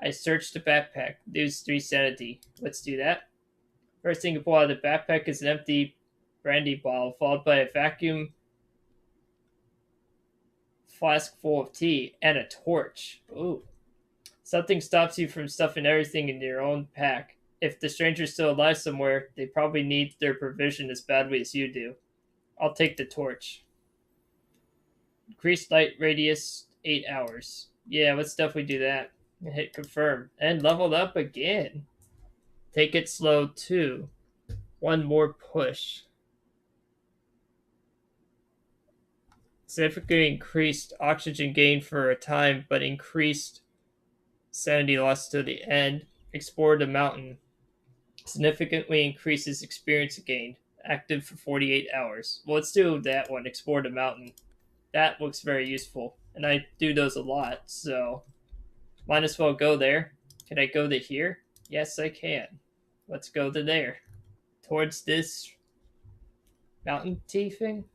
I searched the backpack. Lose 3 sanity. Let's do that. First thing you pull out of the backpack is an empty brandy bottle, followed by a vacuum flask full of tea and a torch. Ooh. Something stops you from stuffing everything in your own pack. If the stranger's still alive somewhere, they probably need their provision as badly as you do. I'll take the torch. Increased light radius 8 hours. Yeah, let's definitely do that. And hit confirm. And leveled up again. Take it slow too. One more push. Significantly increased oxygen gain for a time, but increased sanity loss to the end. Explore the mountain. Significantly increases experience gained. Active for 48 hours. Well, let's do that one. Explore the mountain. That looks very useful. And I do those a lot, so might as well go there. Can I go to here? Yes, I can. Let's go to there. Towards this mountain tea thing.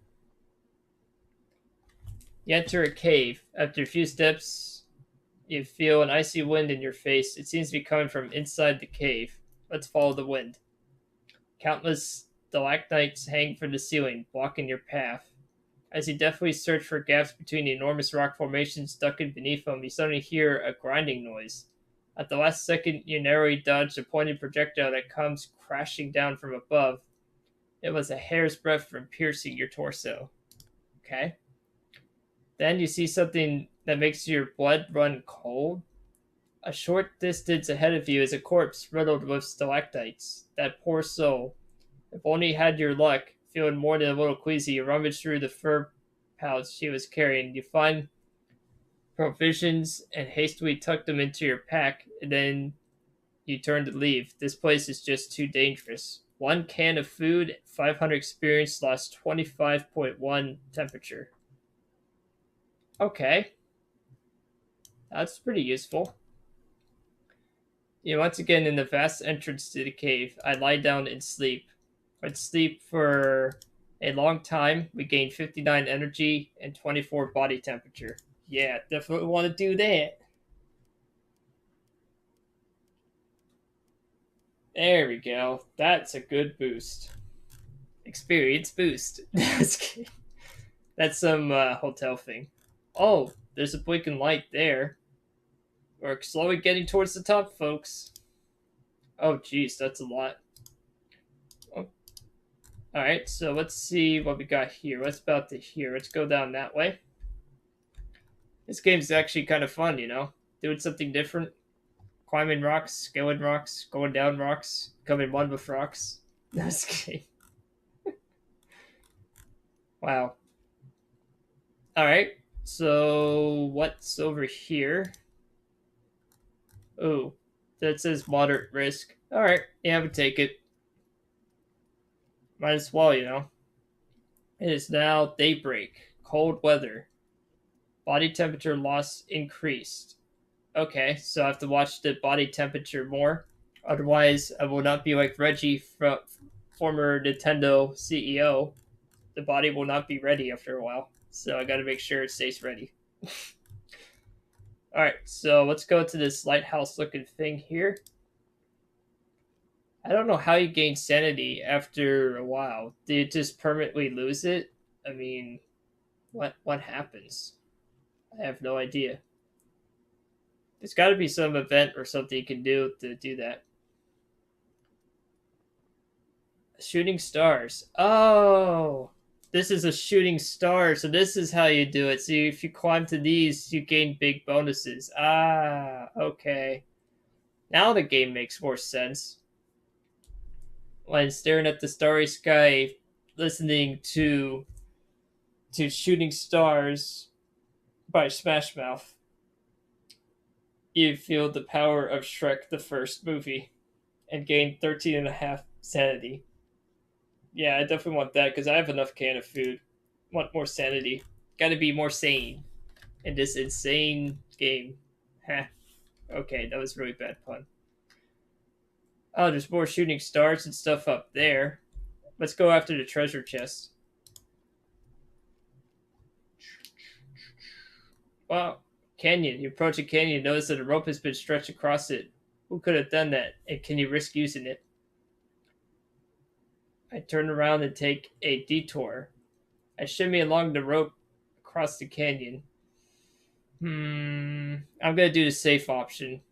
You enter a cave. After a few steps, you feel an icy wind in your face. It seems to be coming from inside the cave. Let's follow the wind. Countless stalactites hang from the ceiling, blocking your path. As you deftly search for gaps between the enormous rock formations stuck in beneath them, you suddenly hear a grinding noise. At the last second, you narrowly dodge a pointed projectile that comes crashing down from above. It was a hair's breadth from piercing your torso. Okay. Then you see something that makes your blood run cold. A short distance ahead of you is a corpse riddled with stalactites. That poor soul. If only you had your luck. Feeling more than a little queasy, you rummage through the fur pouch she was carrying. You find provisions and hastily tuck them into your pack, and then you turn to leave. This place is just too dangerous. 1 can of food, 500 experience, lost 25.1 temperature. Okay. That's pretty useful. Once again in the vast entrance to the cave, I lie down and sleep. I'd sleep for a long time. We gain 59 energy and 24 body temperature. Yeah, definitely want to do that. There we go. That's a good boost. Experience boost. That's some hotel thing. Oh, there's a blinking light there. We're slowly getting towards the top, folks. Oh, geez, that's a lot. Oh. Alright, so let's see what we got here. What's about to here? Let's go down that way. This game's actually kind of fun, Doing something different. Climbing rocks, scaling rocks, going down rocks, becoming one with rocks. That's kidding. Wow. Alright, so what's over here? Oh, that says moderate risk. Alright, yeah, I would take it. Might as well, It is now daybreak. Cold weather. Body temperature loss increased. Okay, so I have to watch the body temperature more. Otherwise, I will not be like Reggie, from former Nintendo CEO. The body will not be ready after a while. So I gotta make sure it stays ready. Alright, so let's go to this lighthouse looking thing here. I don't know how you gain sanity after a while. Do you just permanently lose it? I mean, what happens? I have no idea. There's got to be some event or something you can do to do that. Shooting stars. Oh, this is a shooting star. So this is how you do it. So if you climb to these, you gain big bonuses. Ah, okay. Now the game makes more sense. When staring at the starry sky, listening to Shooting Stars by Smash Mouth, you feel the power of Shrek the first movie and gain 13.5 sanity. Yeah, I definitely want that because I have enough can of food. Want more sanity. Gotta be more sane in this insane game. Heh. Okay, that was a really bad pun. Oh, there's more shooting stars and stuff up there. Let's go after the treasure chest. Wow, canyon. You approach a canyon, notice that a rope has been stretched across it. Who could have done that? And can you risk using it? I turn around and take a detour. I shimmy along the rope across the canyon. I'm gonna do the safe option.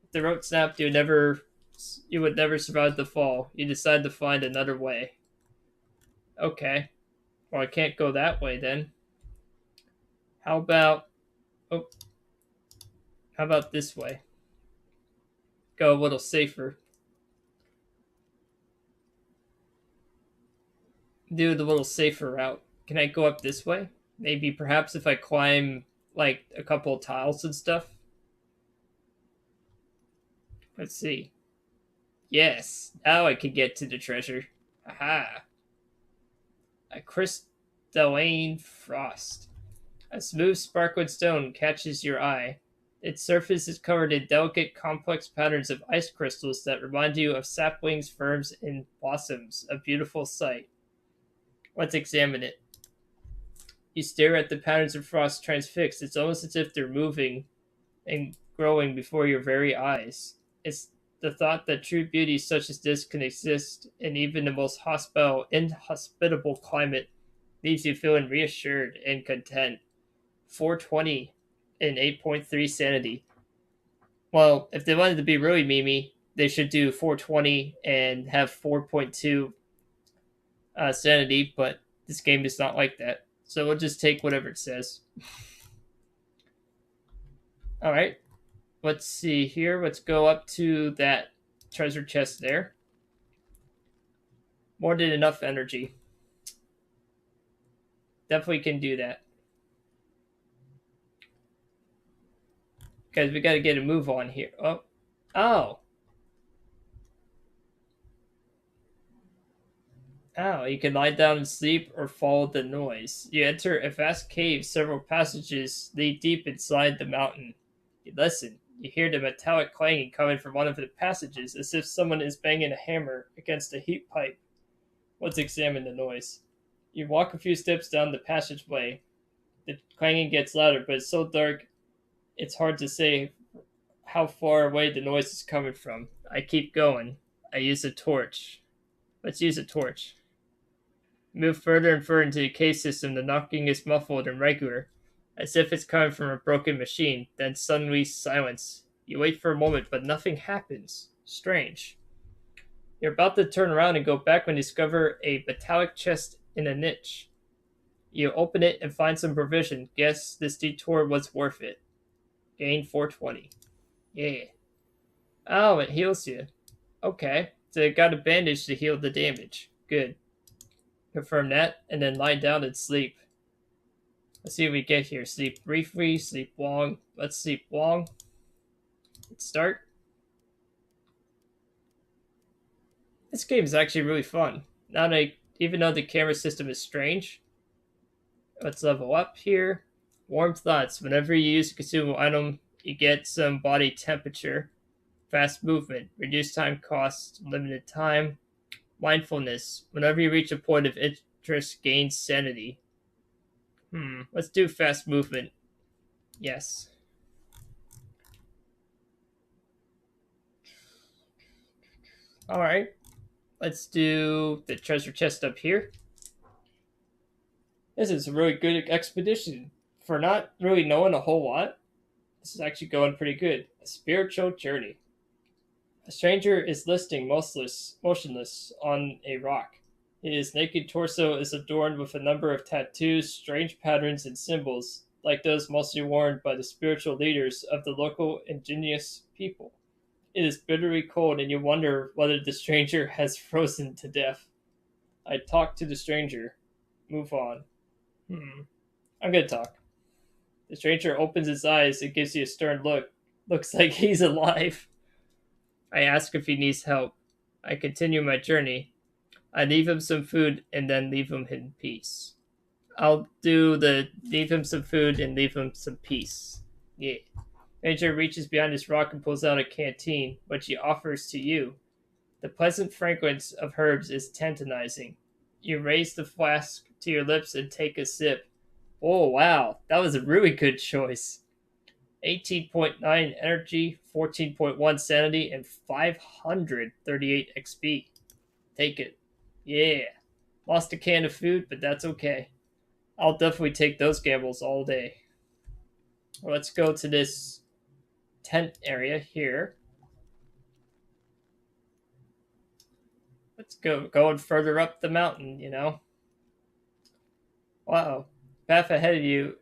If the rope snapped, you would never survive the fall. You decide to find another way. Okay. Well, I can't go that way then. How about oh, how about this way? Go a little safer. Do the little safer route. Can I go up this way? Maybe perhaps if I climb like a couple of tiles and stuff. Let's see. Yes, now I can get to the treasure. Aha. A crystalline frost. A smooth, sparkling stone catches your eye. Its surface is covered in delicate, complex patterns of ice crystals that remind you of saplings, ferns, and blossoms. A beautiful sight. Let's examine it. You stare at the patterns of frost transfixed. It's almost as if they're moving and growing before your very eyes. It's the thought that true beauty such as this can exist in even the most inhospitable climate leaves you feeling reassured and content. 420 and 8.3 sanity. Well, if they wanted to be really memey, they should do 420 and have 4.2 sanity, but this game is not like that. So we'll just take whatever it says. All right. Let's see here. Let's go up to that treasure chest there. More than enough energy. Definitely can do that. Because we got to get a move on here. Oh. Oh, you can lie down and sleep or follow the noise. You enter a vast cave. Several passages lead deep inside the mountain. You listen. You hear the metallic clanging coming from one of the passages, as if someone is banging a hammer against a heat pipe. Let's examine the noise. You walk a few steps down the passageway. The clanging gets louder, but it's so dark it's hard to say how far away the noise is coming from. I keep going. I use a torch. Let's use a torch. Move further and further into the cave system. The knocking is muffled and regular, as if it's coming from a broken machine. Then suddenly silence. You wait for a moment, but nothing happens. Strange. You're about to turn around and go back when you discover a metallic chest in a niche. You open it and find some provision. Guess this detour was worth it. Gain 420. Yeah. Oh, it heals you. Okay. So it got a bandage to heal the damage. Good. Confirm that, and then lie down and sleep. Let's see what we get here. Sleep briefly, sleep long. Let's sleep long. Let's start. This game is actually really fun. Even though the camera system is strange. Let's level up here. Warm thoughts. Whenever you use a consumable item, you get some body temperature. Fast movement. Reduced time cost. Limited time. Mindfulness. Whenever you reach a point of interest, gain sanity. Let's do fast movement. Yes. Alright. Let's do the treasure chest up here. This is a really good expedition. For not really knowing a whole lot, this is actually going pretty good. A spiritual journey. A stranger is listing motionless on a rock. His naked torso is adorned with a number of tattoos, strange patterns, and symbols, like those mostly worn by the spiritual leaders of the local indigenous people. It is bitterly cold, and you wonder whether the stranger has frozen to death. I talk to the stranger. Move on. I'm gonna talk. The stranger opens his eyes and gives you a stern look. Looks like he's alive. I ask if he needs help. I continue my journey. I leave him some food and then leave him in peace. I'll do the leave him some food and leave him some peace. Yeah. Ranger reaches behind his rock and pulls out a canteen, which he offers to you. The pleasant fragrance of herbs is tantalizing. You raise the flask to your lips and take a sip. Oh, wow. That was a really good choice. 18.9 energy, 14.1 sanity, and 538 XP. Take it. Yeah. Lost a can of food, but that's okay. I'll definitely take those gambles all day. Well, let's go to this tent area here. Let's go going further up the mountain, you know. Wow. Path ahead of you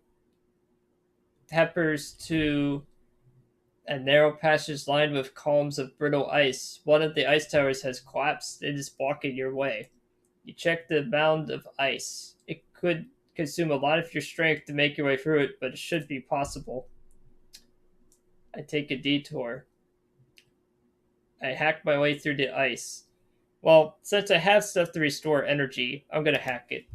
peppers to a narrow passage lined with columns of brittle ice. One of the ice towers has collapsed and is blocking your way. You check the mound of ice. It could consume a lot of your strength to make your way through it, but it should be possible. I take a detour. I hack my way through the ice. Well, since I have stuff to restore energy, I'm gonna hack it.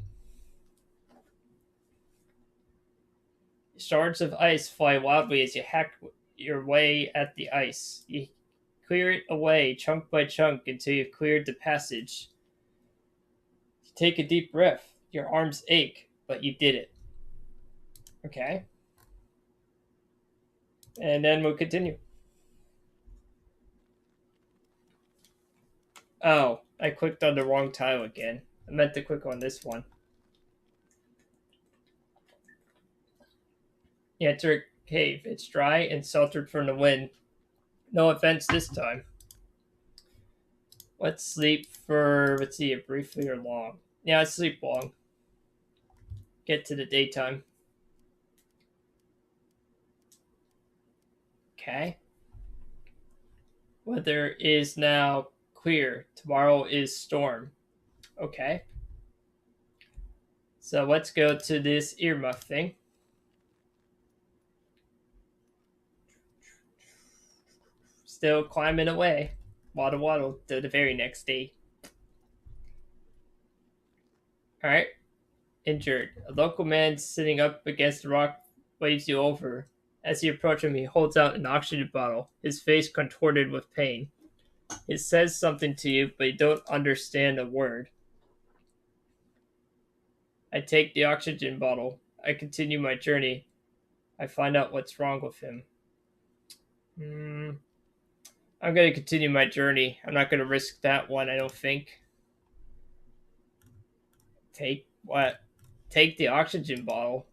Shards of ice fly wildly as you hack your way at the ice. You clear it away chunk by chunk until you've cleared the passage. You take a deep breath. Your arms ache, but you did it. Okay. And then we'll continue. Oh, I clicked on the wrong tile again. I meant to click on this one. You enter a cave. It's dry and sheltered from the wind. No offense this time. Let's sleep for, let's see, briefly or long. Yeah, let's sleep long. Get to the daytime. Okay. Weather is now clear. Tomorrow is storm. Okay. So let's go to this earmuff thing. Still climbing away. Waddle waddle to the very next day. Alright. Injured. A local man sitting up against the rock waves you over. As you approach him, he holds out an oxygen bottle, his face contorted with pain. It says something to you, but you don't understand a word. I take the oxygen bottle. I continue my journey. I find out what's wrong with him. I'm going to continue my journey. I'm not going to risk that one, I don't think. Take what? Take the oxygen bottle.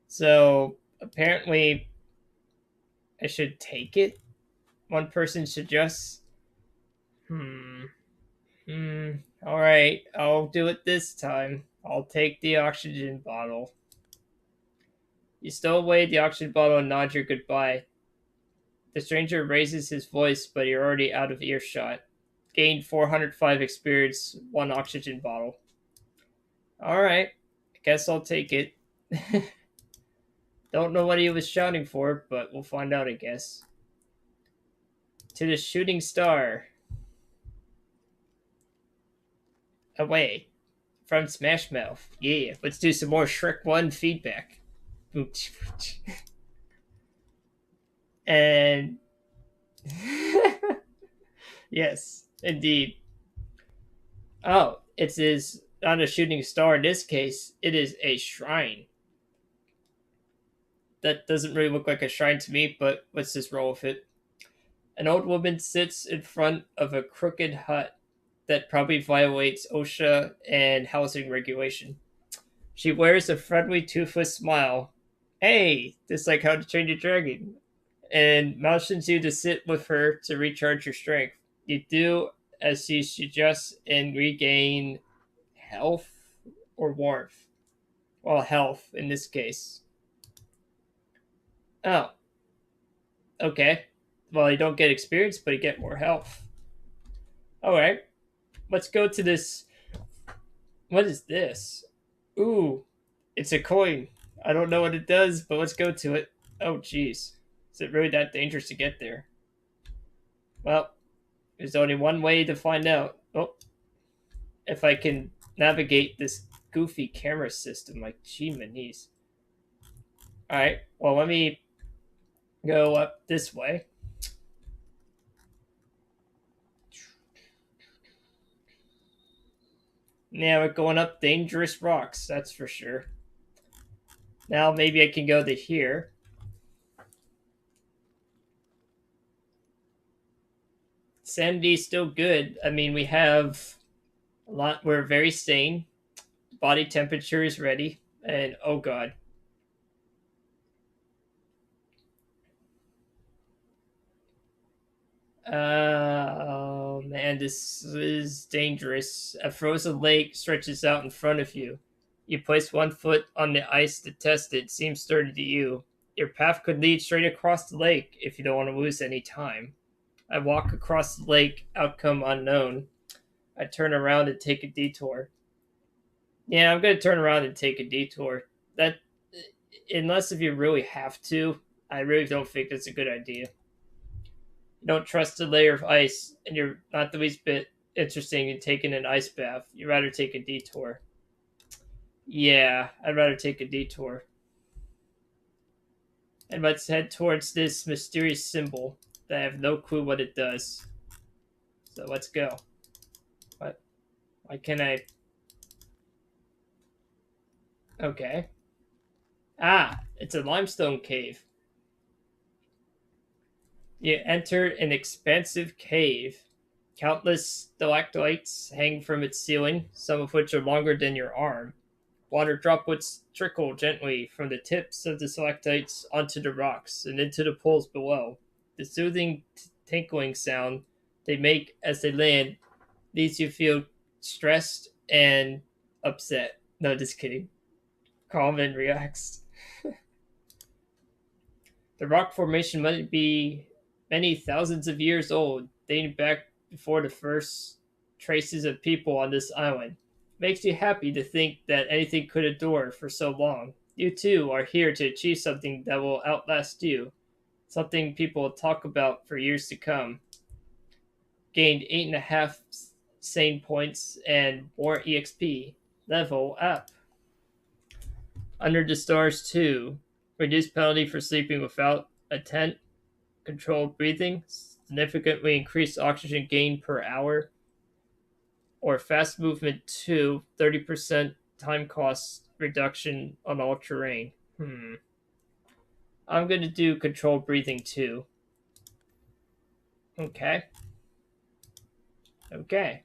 So, apparently, I should take it? One person suggests. Alright, I'll do it this time. I'll take the oxygen bottle. You stow away the oxygen bottle and nod your goodbye. The stranger raises his voice, but you're already out of earshot. Gained 405 experience, 1 oxygen bottle. Alright, I guess I'll take it. Don't know what he was shouting for, but we'll find out, I guess. To the shooting star. Away. From Smash Mouth. Yeah, let's do some more Shrek 1 feedback. And yes, indeed. Oh, it's his not a shooting star in this case. It is a shrine. That doesn't really look like a shrine to me, but let's just roll with it. An old woman sits in front of a crooked hut that probably violates OSHA and housing regulation. She wears a friendly toothless smile. Hey, just like How to Train Your Dragon. And motions you to sit with her to recharge your strength. You do as she suggests and regain health or warmth. Well, health in this case. Oh, okay. Well, you don't get experience, but you get more health. Alright, let's go to this. What is this? Ooh, it's a coin. I don't know what it does, but let's go to it. Oh, jeez. Is it really that dangerous to get there? Well, there's only one way to find out. Oh, if I can navigate this goofy camera system, like, gee, manies. Alright, well, let me go up this way. Now we're going up dangerous rocks, that's for sure. Now maybe I can go to here. Sanity's still good. I mean, we have a lot. We're very sane. Body temperature is ready. And oh god. Oh man, this is dangerous. A frozen lake stretches out in front of you. You place one foot on the ice to test it. Seems sturdy to you. Your path could lead straight across the lake if you don't want to lose any time. I walk across the lake, outcome unknown. I turn around and take a detour. Yeah, I'm going to turn around and take a detour. That, unless if you really have to, I really don't think that's a good idea. You don't trust a layer of ice, and you're not the least bit interested in taking an ice bath. You'd rather take a detour. Yeah, I'd rather take a detour. And let's head towards this mysterious symbol that I have no clue what it does. So let's go. What? Why can't I? Okay. Ah, it's a limestone cave. You enter an expansive cave. Countless stalactites hang from its ceiling, some of which are longer than your arm. Water droplets trickle gently from the tips of the stalactites onto the rocks and into the pools below. The soothing tinkling sound they make as they land leaves you feel stressed and upset. No, just kidding. Calm and relaxed. The rock formation might be many thousands of years old, dating back before the first traces of people on this island. Makes you happy to think that anything could endure for so long. You too are here to achieve something that will outlast you, something people will talk about for years to come. Gained 8.5 sane points and more EXP. Level up. Under the Stars 2. Reduced penalty for sleeping without a tent. Controlled breathing. Significantly increased oxygen gain per hour. Or fast movement 2. 30% time cost reduction on all terrain. I'm going to do controlled breathing 2. Okay. Okay.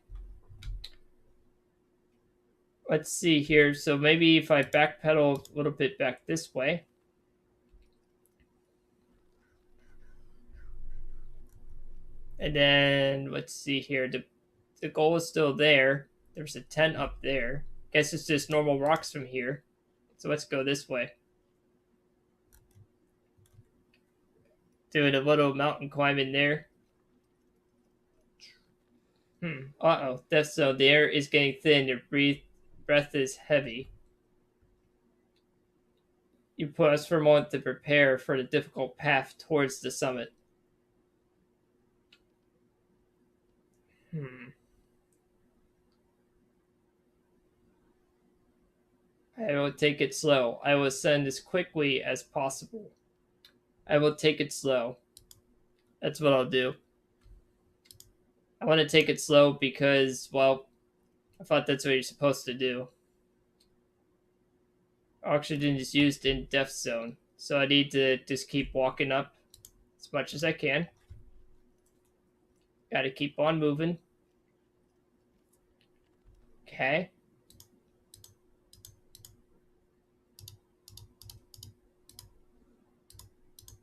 Let's see here. So maybe if I backpedal a little bit back this way. And then let's see here. The goal is still there. There's a tent up there. Guess it's just normal rocks from here. So let's go this way. Doing a little mountain climbing there. Uh-oh. That's so the air is getting thin. Your breath is heavy. You pause for a moment to prepare for the difficult path towards the summit. I will take it slow. I will ascend as quickly as possible. I will take it slow. That's what I'll do. I want to take it slow because, well, I thought that's what you're supposed to do. Oxygen is used in death zone. So I need to just keep walking up as much as I can. Gotta keep on moving. Okay.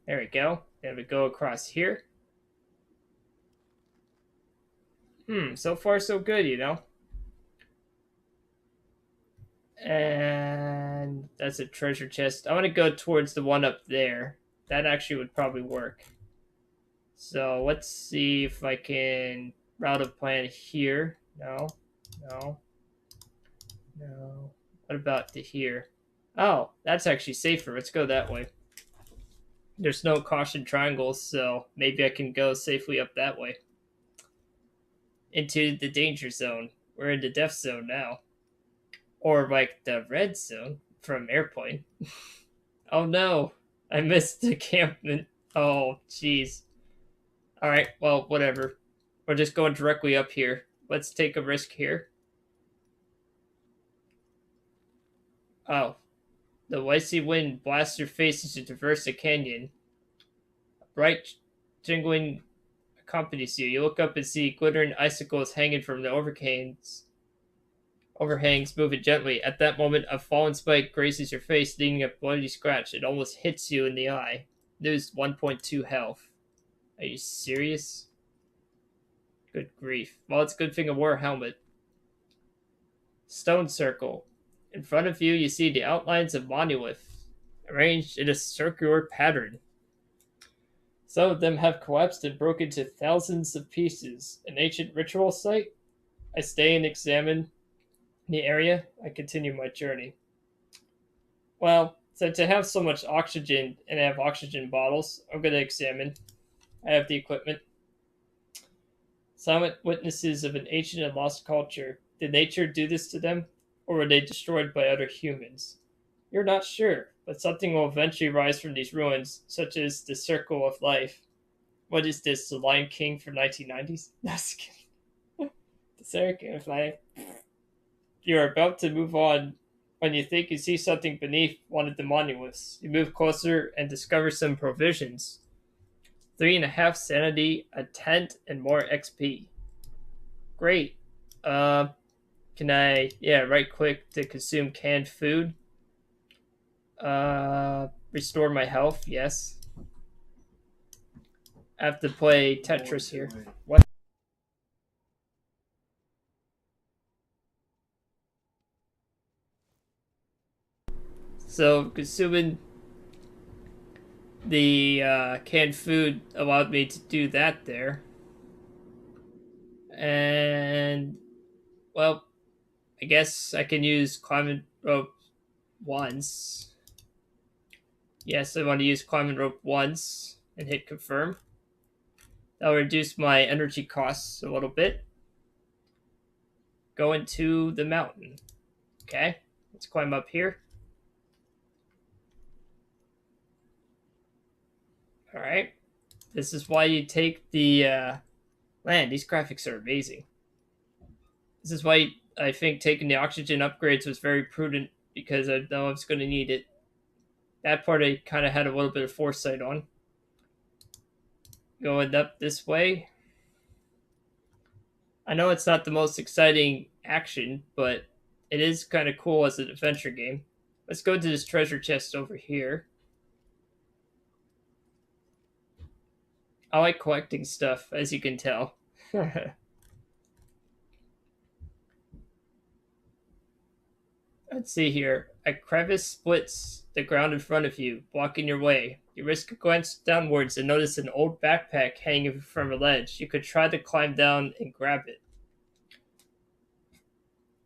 There we go. Then we go across here. So far so good, you know. And that's a treasure chest. I want to go towards the one up there. That actually would probably work. So let's see if I can route a plan here. No, no, no. What about to here? Oh, that's actually safer. Let's go that way. There's no caution triangles, so maybe I can go safely up that way. Into the danger zone. We're in the death zone now. Or like the red zone from Airplane. Oh no, I missed the encampment. Oh, jeez. Alright, well, whatever. We're just going directly up here. Let's take a risk here. Oh. The icy wind blasts your face as you traverse the canyon. A bright, jingling accompanies you. You look up and see glittering icicles hanging from the overhangs moving gently. At that moment, a fallen spike grazes your face, leaving a bloody scratch. It almost hits you in the eye. Lose 1.2 health. Are you serious? Good grief. Well, it's a good thing I wore a helmet. Stone circle. In front of you, you see the outlines of monoliths, arranged in a circular pattern. Some of them have collapsed and broken to thousands of pieces. An ancient ritual site? I stay and examine the area. I continue my journey. Well, since I have so much oxygen and I have oxygen bottles, I'm going to examine. I have the equipment. Silent witnesses of an ancient and lost culture. Did nature do this to them? Or were they destroyed by other humans? You're not sure, but something will eventually rise from these ruins, such as the Circle of Life. What is this, the Lion King from 1990s? No, just kidding. The Circle of Life. You are about to move on when you think you see something beneath one of the monoliths. You move closer and discover some provisions. 3.5 sanity, a tent, and more XP. Great. Can I, right click to consume canned food? Restore my health, yes. I have to play Tetris here. What? So, consuming the canned food allowed me to do that there. And, well, I guess I can use climbing rope once. Yes, I want to use climbing rope once and hit confirm. That'll reduce my energy costs a little bit. Go into the mountain. Okay, let's climb up here. Alright. This is why you take the man, these graphics are amazing. This is why I think taking the oxygen upgrades was very prudent, because I know I was going to need it. That part I kind of had a little bit of foresight on. Going up this way. I know it's not the most exciting action, but it is kind of cool as an adventure game. Let's go to this treasure chest over here. I like collecting stuff, as you can tell. Let's see here. A crevice splits the ground in front of you, blocking your way. You risk a glance downwards and notice an old backpack hanging from a ledge. You could try to climb down and grab it.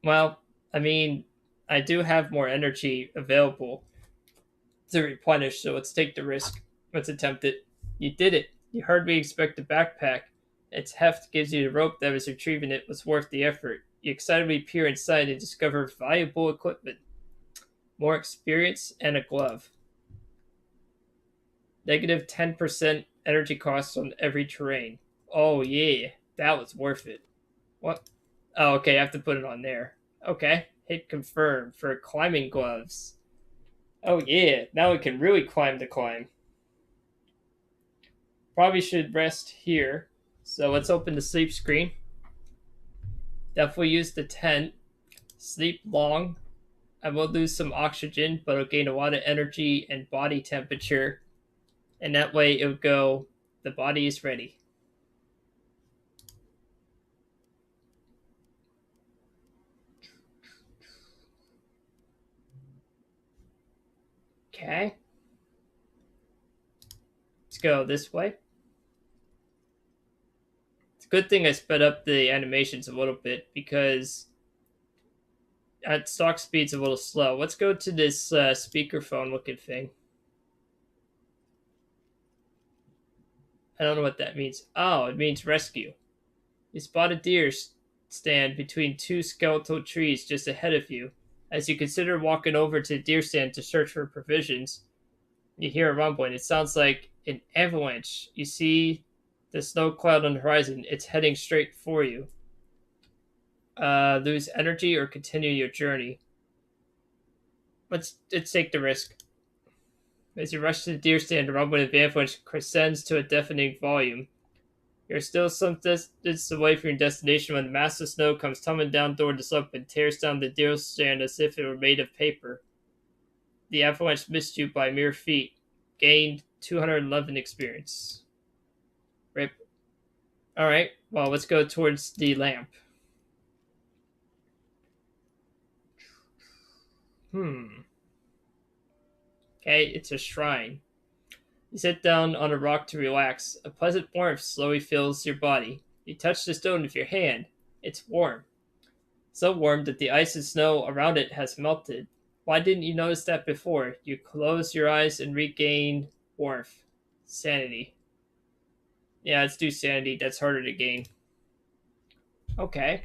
Well, I mean, I do have more energy available to replenish, so let's take the risk. Let's attempt it. You did it. You hardly expect a backpack. Its heft gives you the rope that was retrieving it was worth the effort. You excitedly peer inside and discover valuable equipment. More experience and a glove. Negative 10% energy costs on every terrain. Oh yeah, that was worth it. What? Oh, okay, I have to put it on there. Okay, hit confirm for climbing gloves. Oh yeah, now we can really climb the climb. Probably should rest here. So let's open the sleep screen. Definitely use the tent. Sleep long. I will lose some oxygen, but I'll gain a lot of energy and body temperature. And that way it'll go, the body is ready. Okay. Let's go this way. It's a good thing I sped up the animations a little bit because at stock speed's a little slow. Let's go to this speakerphone looking thing. I don't know what that means. Oh, it means rescue. You spot a deer stand between two skeletal trees just ahead of you. As you consider walking over to the deer stand to search for provisions, you hear a rumbling. It sounds like an avalanche. You see the snow cloud on the horizon. It's heading straight for you. Lose energy or continue your journey. Let's take the risk. As you rush to the deer stand, the rumbling of the avalanche crescends to a deafening volume. You're still some distance away from your destination when the mass of snow comes tumbling down toward the slope and tears down the deer stand as if it were made of paper. The avalanche missed you by mere feet. Gained 211 experience. Rip. Alright, well, let's go towards the lamp. Okay, it's a shrine. You sit down on a rock to relax. A pleasant warmth slowly fills your body. You touch the stone with your hand. It's warm. So warm that the ice and snow around it has melted. Why didn't you notice that before? You close your eyes and regain warmth. Sanity. Yeah, let's do sanity. That's harder to gain. Okay.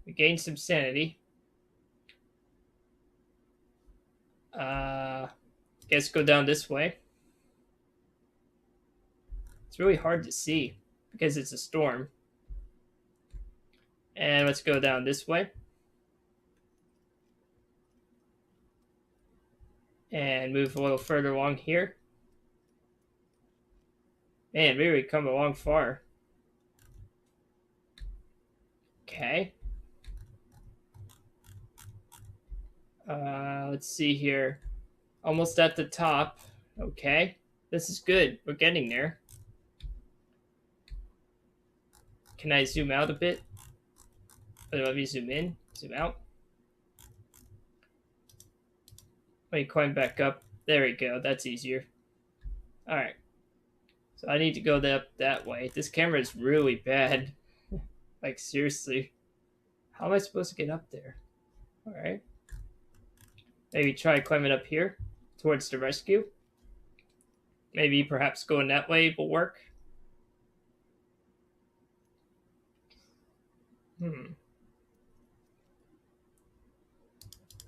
We gained some sanity. Guess go down this way. It's really hard to see because it's a storm. And let's go down this way. And move a little further along here. Man, maybe we come along far. Okay. Let's see here. Almost at the top. Okay. This is good. We're getting there. Can I zoom out a bit? Let me zoom in, zoom out. Let me climb back up. There we go. That's easier. Alright. So I need to go that way. This camera is really bad. Like, seriously. How am I supposed to get up there? Alright. Maybe try climbing up here towards the rescue. Maybe perhaps going that way will work.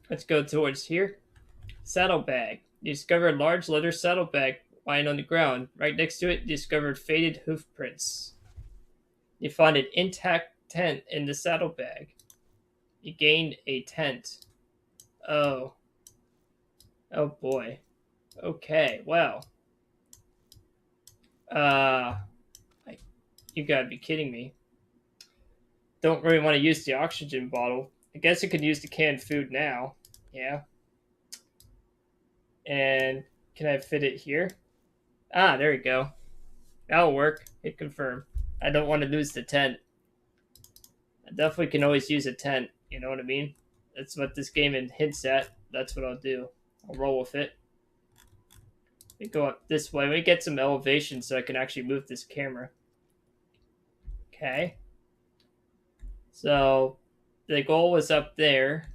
Let's go towards here. Saddlebag. You discover a large leather saddlebag lying on the ground. Right next to it, you discovered faded hoof prints. You find an intact tent in the saddlebag. You gained a tent. Oh. Oh boy. Okay, well. You gotta be kidding me. Don't really want to use the oxygen bottle. I guess I could use the canned food now. Yeah. And can I fit it here? Ah, there we go. That'll work. Hit confirm. I don't want to lose the tent. I definitely can always use a tent. You know what I mean? That's what this game hints at. That's what I'll do. I'll roll with it. We go up this way. We get some elevation so I can actually move this camera. Okay. So the goal was up there.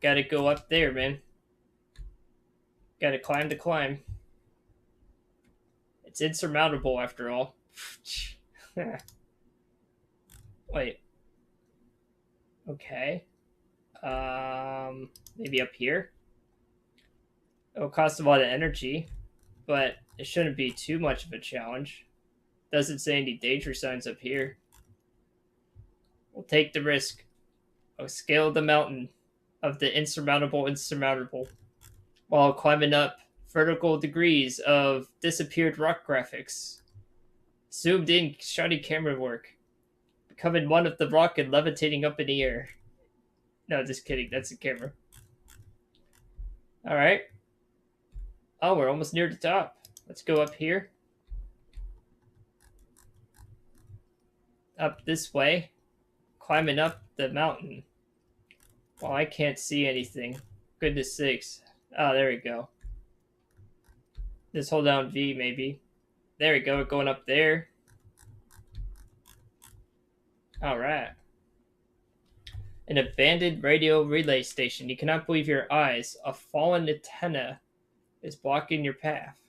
Gotta go up there, man. Gotta climb the climb. It's insurmountable after all. Wait. Okay. Maybe up here? It'll cost a lot of energy, but it shouldn't be too much of a challenge. Doesn't say any danger signs up here. We'll take the risk. I'll scale the mountain of the insurmountable while climbing up vertical degrees of disappeared rock graphics. Zoomed in shiny camera work. Becoming one of the rock and levitating up in the air. No, just kidding. That's the camera. Alright. Oh, we're almost near the top. Let's go up here. Up this way. Climbing up the mountain. Well, I can't see anything. Goodness sakes. Oh, there we go. Just hold down V, maybe. There we go. Going up there. Alright. An abandoned radio relay station. You cannot believe your eyes. A fallen antenna is blocking your path.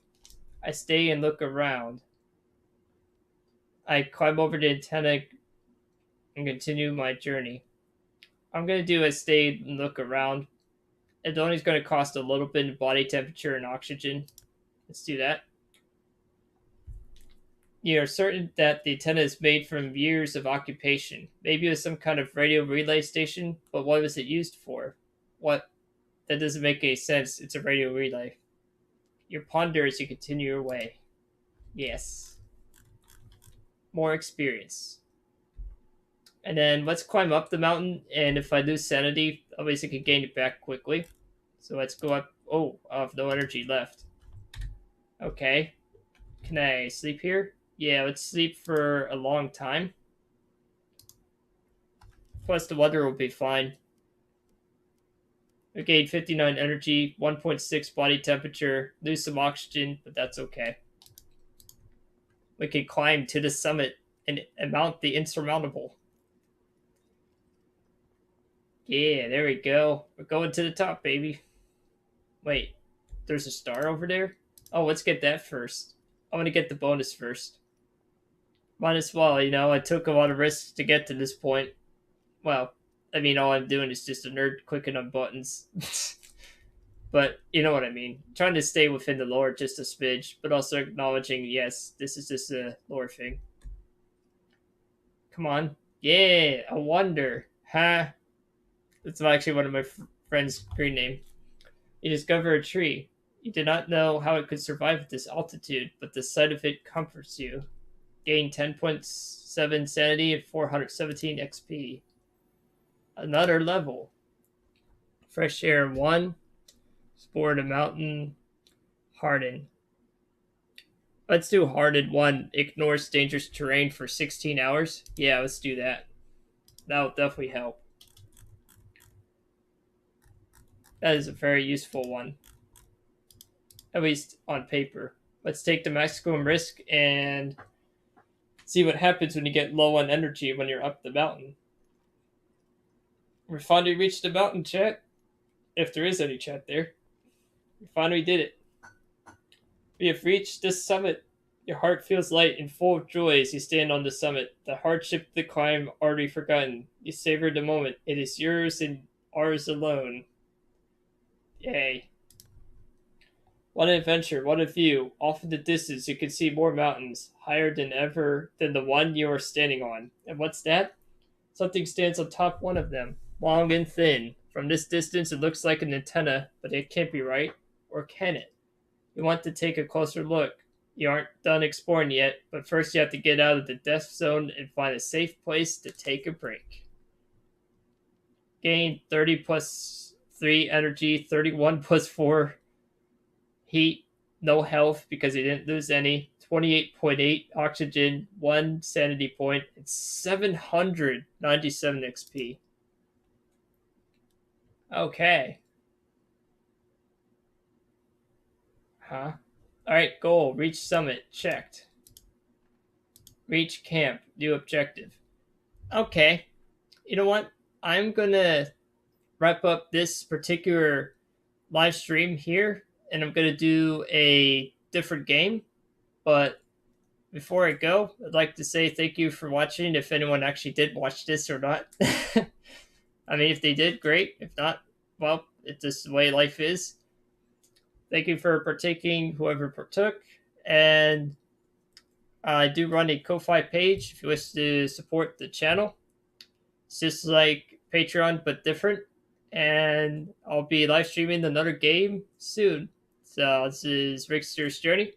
I stay and look around. I climb over the antenna and continue my journey. I'm going to do is stay and look around. It's only going to cost a little bit of body temperature and oxygen. Let's do that. You are certain that the antenna is made from years of occupation. Maybe it was some kind of radio relay station, but what was it used for? What? That doesn't make any sense. It's a radio relay. You ponder as you continue your way. Yes. More experience. And then let's climb up the mountain, and if I lose sanity, obviously I can gain it back quickly. So let's go up. Oh, I have no energy left. Okay. Can I sleep here? Yeah, let's sleep for a long time. Plus the weather will be fine. We gain 59 energy, 1.6 body temperature, lose some oxygen, but that's okay. We can climb to the summit and mount the Insurmountable. Yeah, there we go. We're going to the top, baby. Wait, there's a star over there? Oh, let's get that first. I want to get the bonus first. Might as well, you know, I took a lot of risks to get to this point. Well, I mean, all I'm doing is just a nerd clicking on buttons. But you know what I mean. Trying to stay within the lore just a smidge, but also acknowledging, yes, this is just a lore thing. Come on. Yeah, a wonder. Huh? That's actually one of my friend's green name. You discover a tree. You did not know how it could survive at this altitude, but the sight of it comforts you. Gain 10.7 sanity and 417 XP. Another level. Fresh air 1. Explore the mountain. Harden. Let's do Hardened 1. Ignores dangerous terrain for 16 hours. Yeah, let's do that. That'll definitely help. That is a very useful one. At least on paper. Let's take the maximum risk and see what happens when you get low on energy when you're up the mountain. We finally reached the mountain, chat. If there is any chat there. We finally did it. We have reached this summit. Your heart feels light and full of joy as you stand on the summit. The hardship of the climb already forgotten. You savor the moment. It is yours and ours alone. Yay. What an adventure, what a view. Off in the distance you can see more mountains, higher than ever than the one you are standing on. And what's that? Something stands on top one of them, long and thin. From this distance it looks like an antenna, but it can't be right. Or can it? You want to take a closer look. You aren't done exploring yet, but first you have to get out of the death zone and find a safe place to take a break. Gain 30 plus 3 energy, 31 plus 4 heat, no health because he didn't lose any, 28.8 oxygen, 1 sanity point, and 797 XP. Okay. Huh? Alright, goal. Reach summit. Checked. Reach camp. New objective. Okay. You know what? I'm gonna wrap up this particular live stream here, and I'm gonna do a different game. But before I go, I'd like to say thank you for watching, if anyone actually did watch this or not. I mean, if they did, great. If not, well, it's just the way life is. Thank you for partaking, whoever partook. And I do run a Ko-Fi page if you wish to support the channel. It's just like Patreon, but different. And I'll be live streaming another game soon. So this is Rickster's Journey.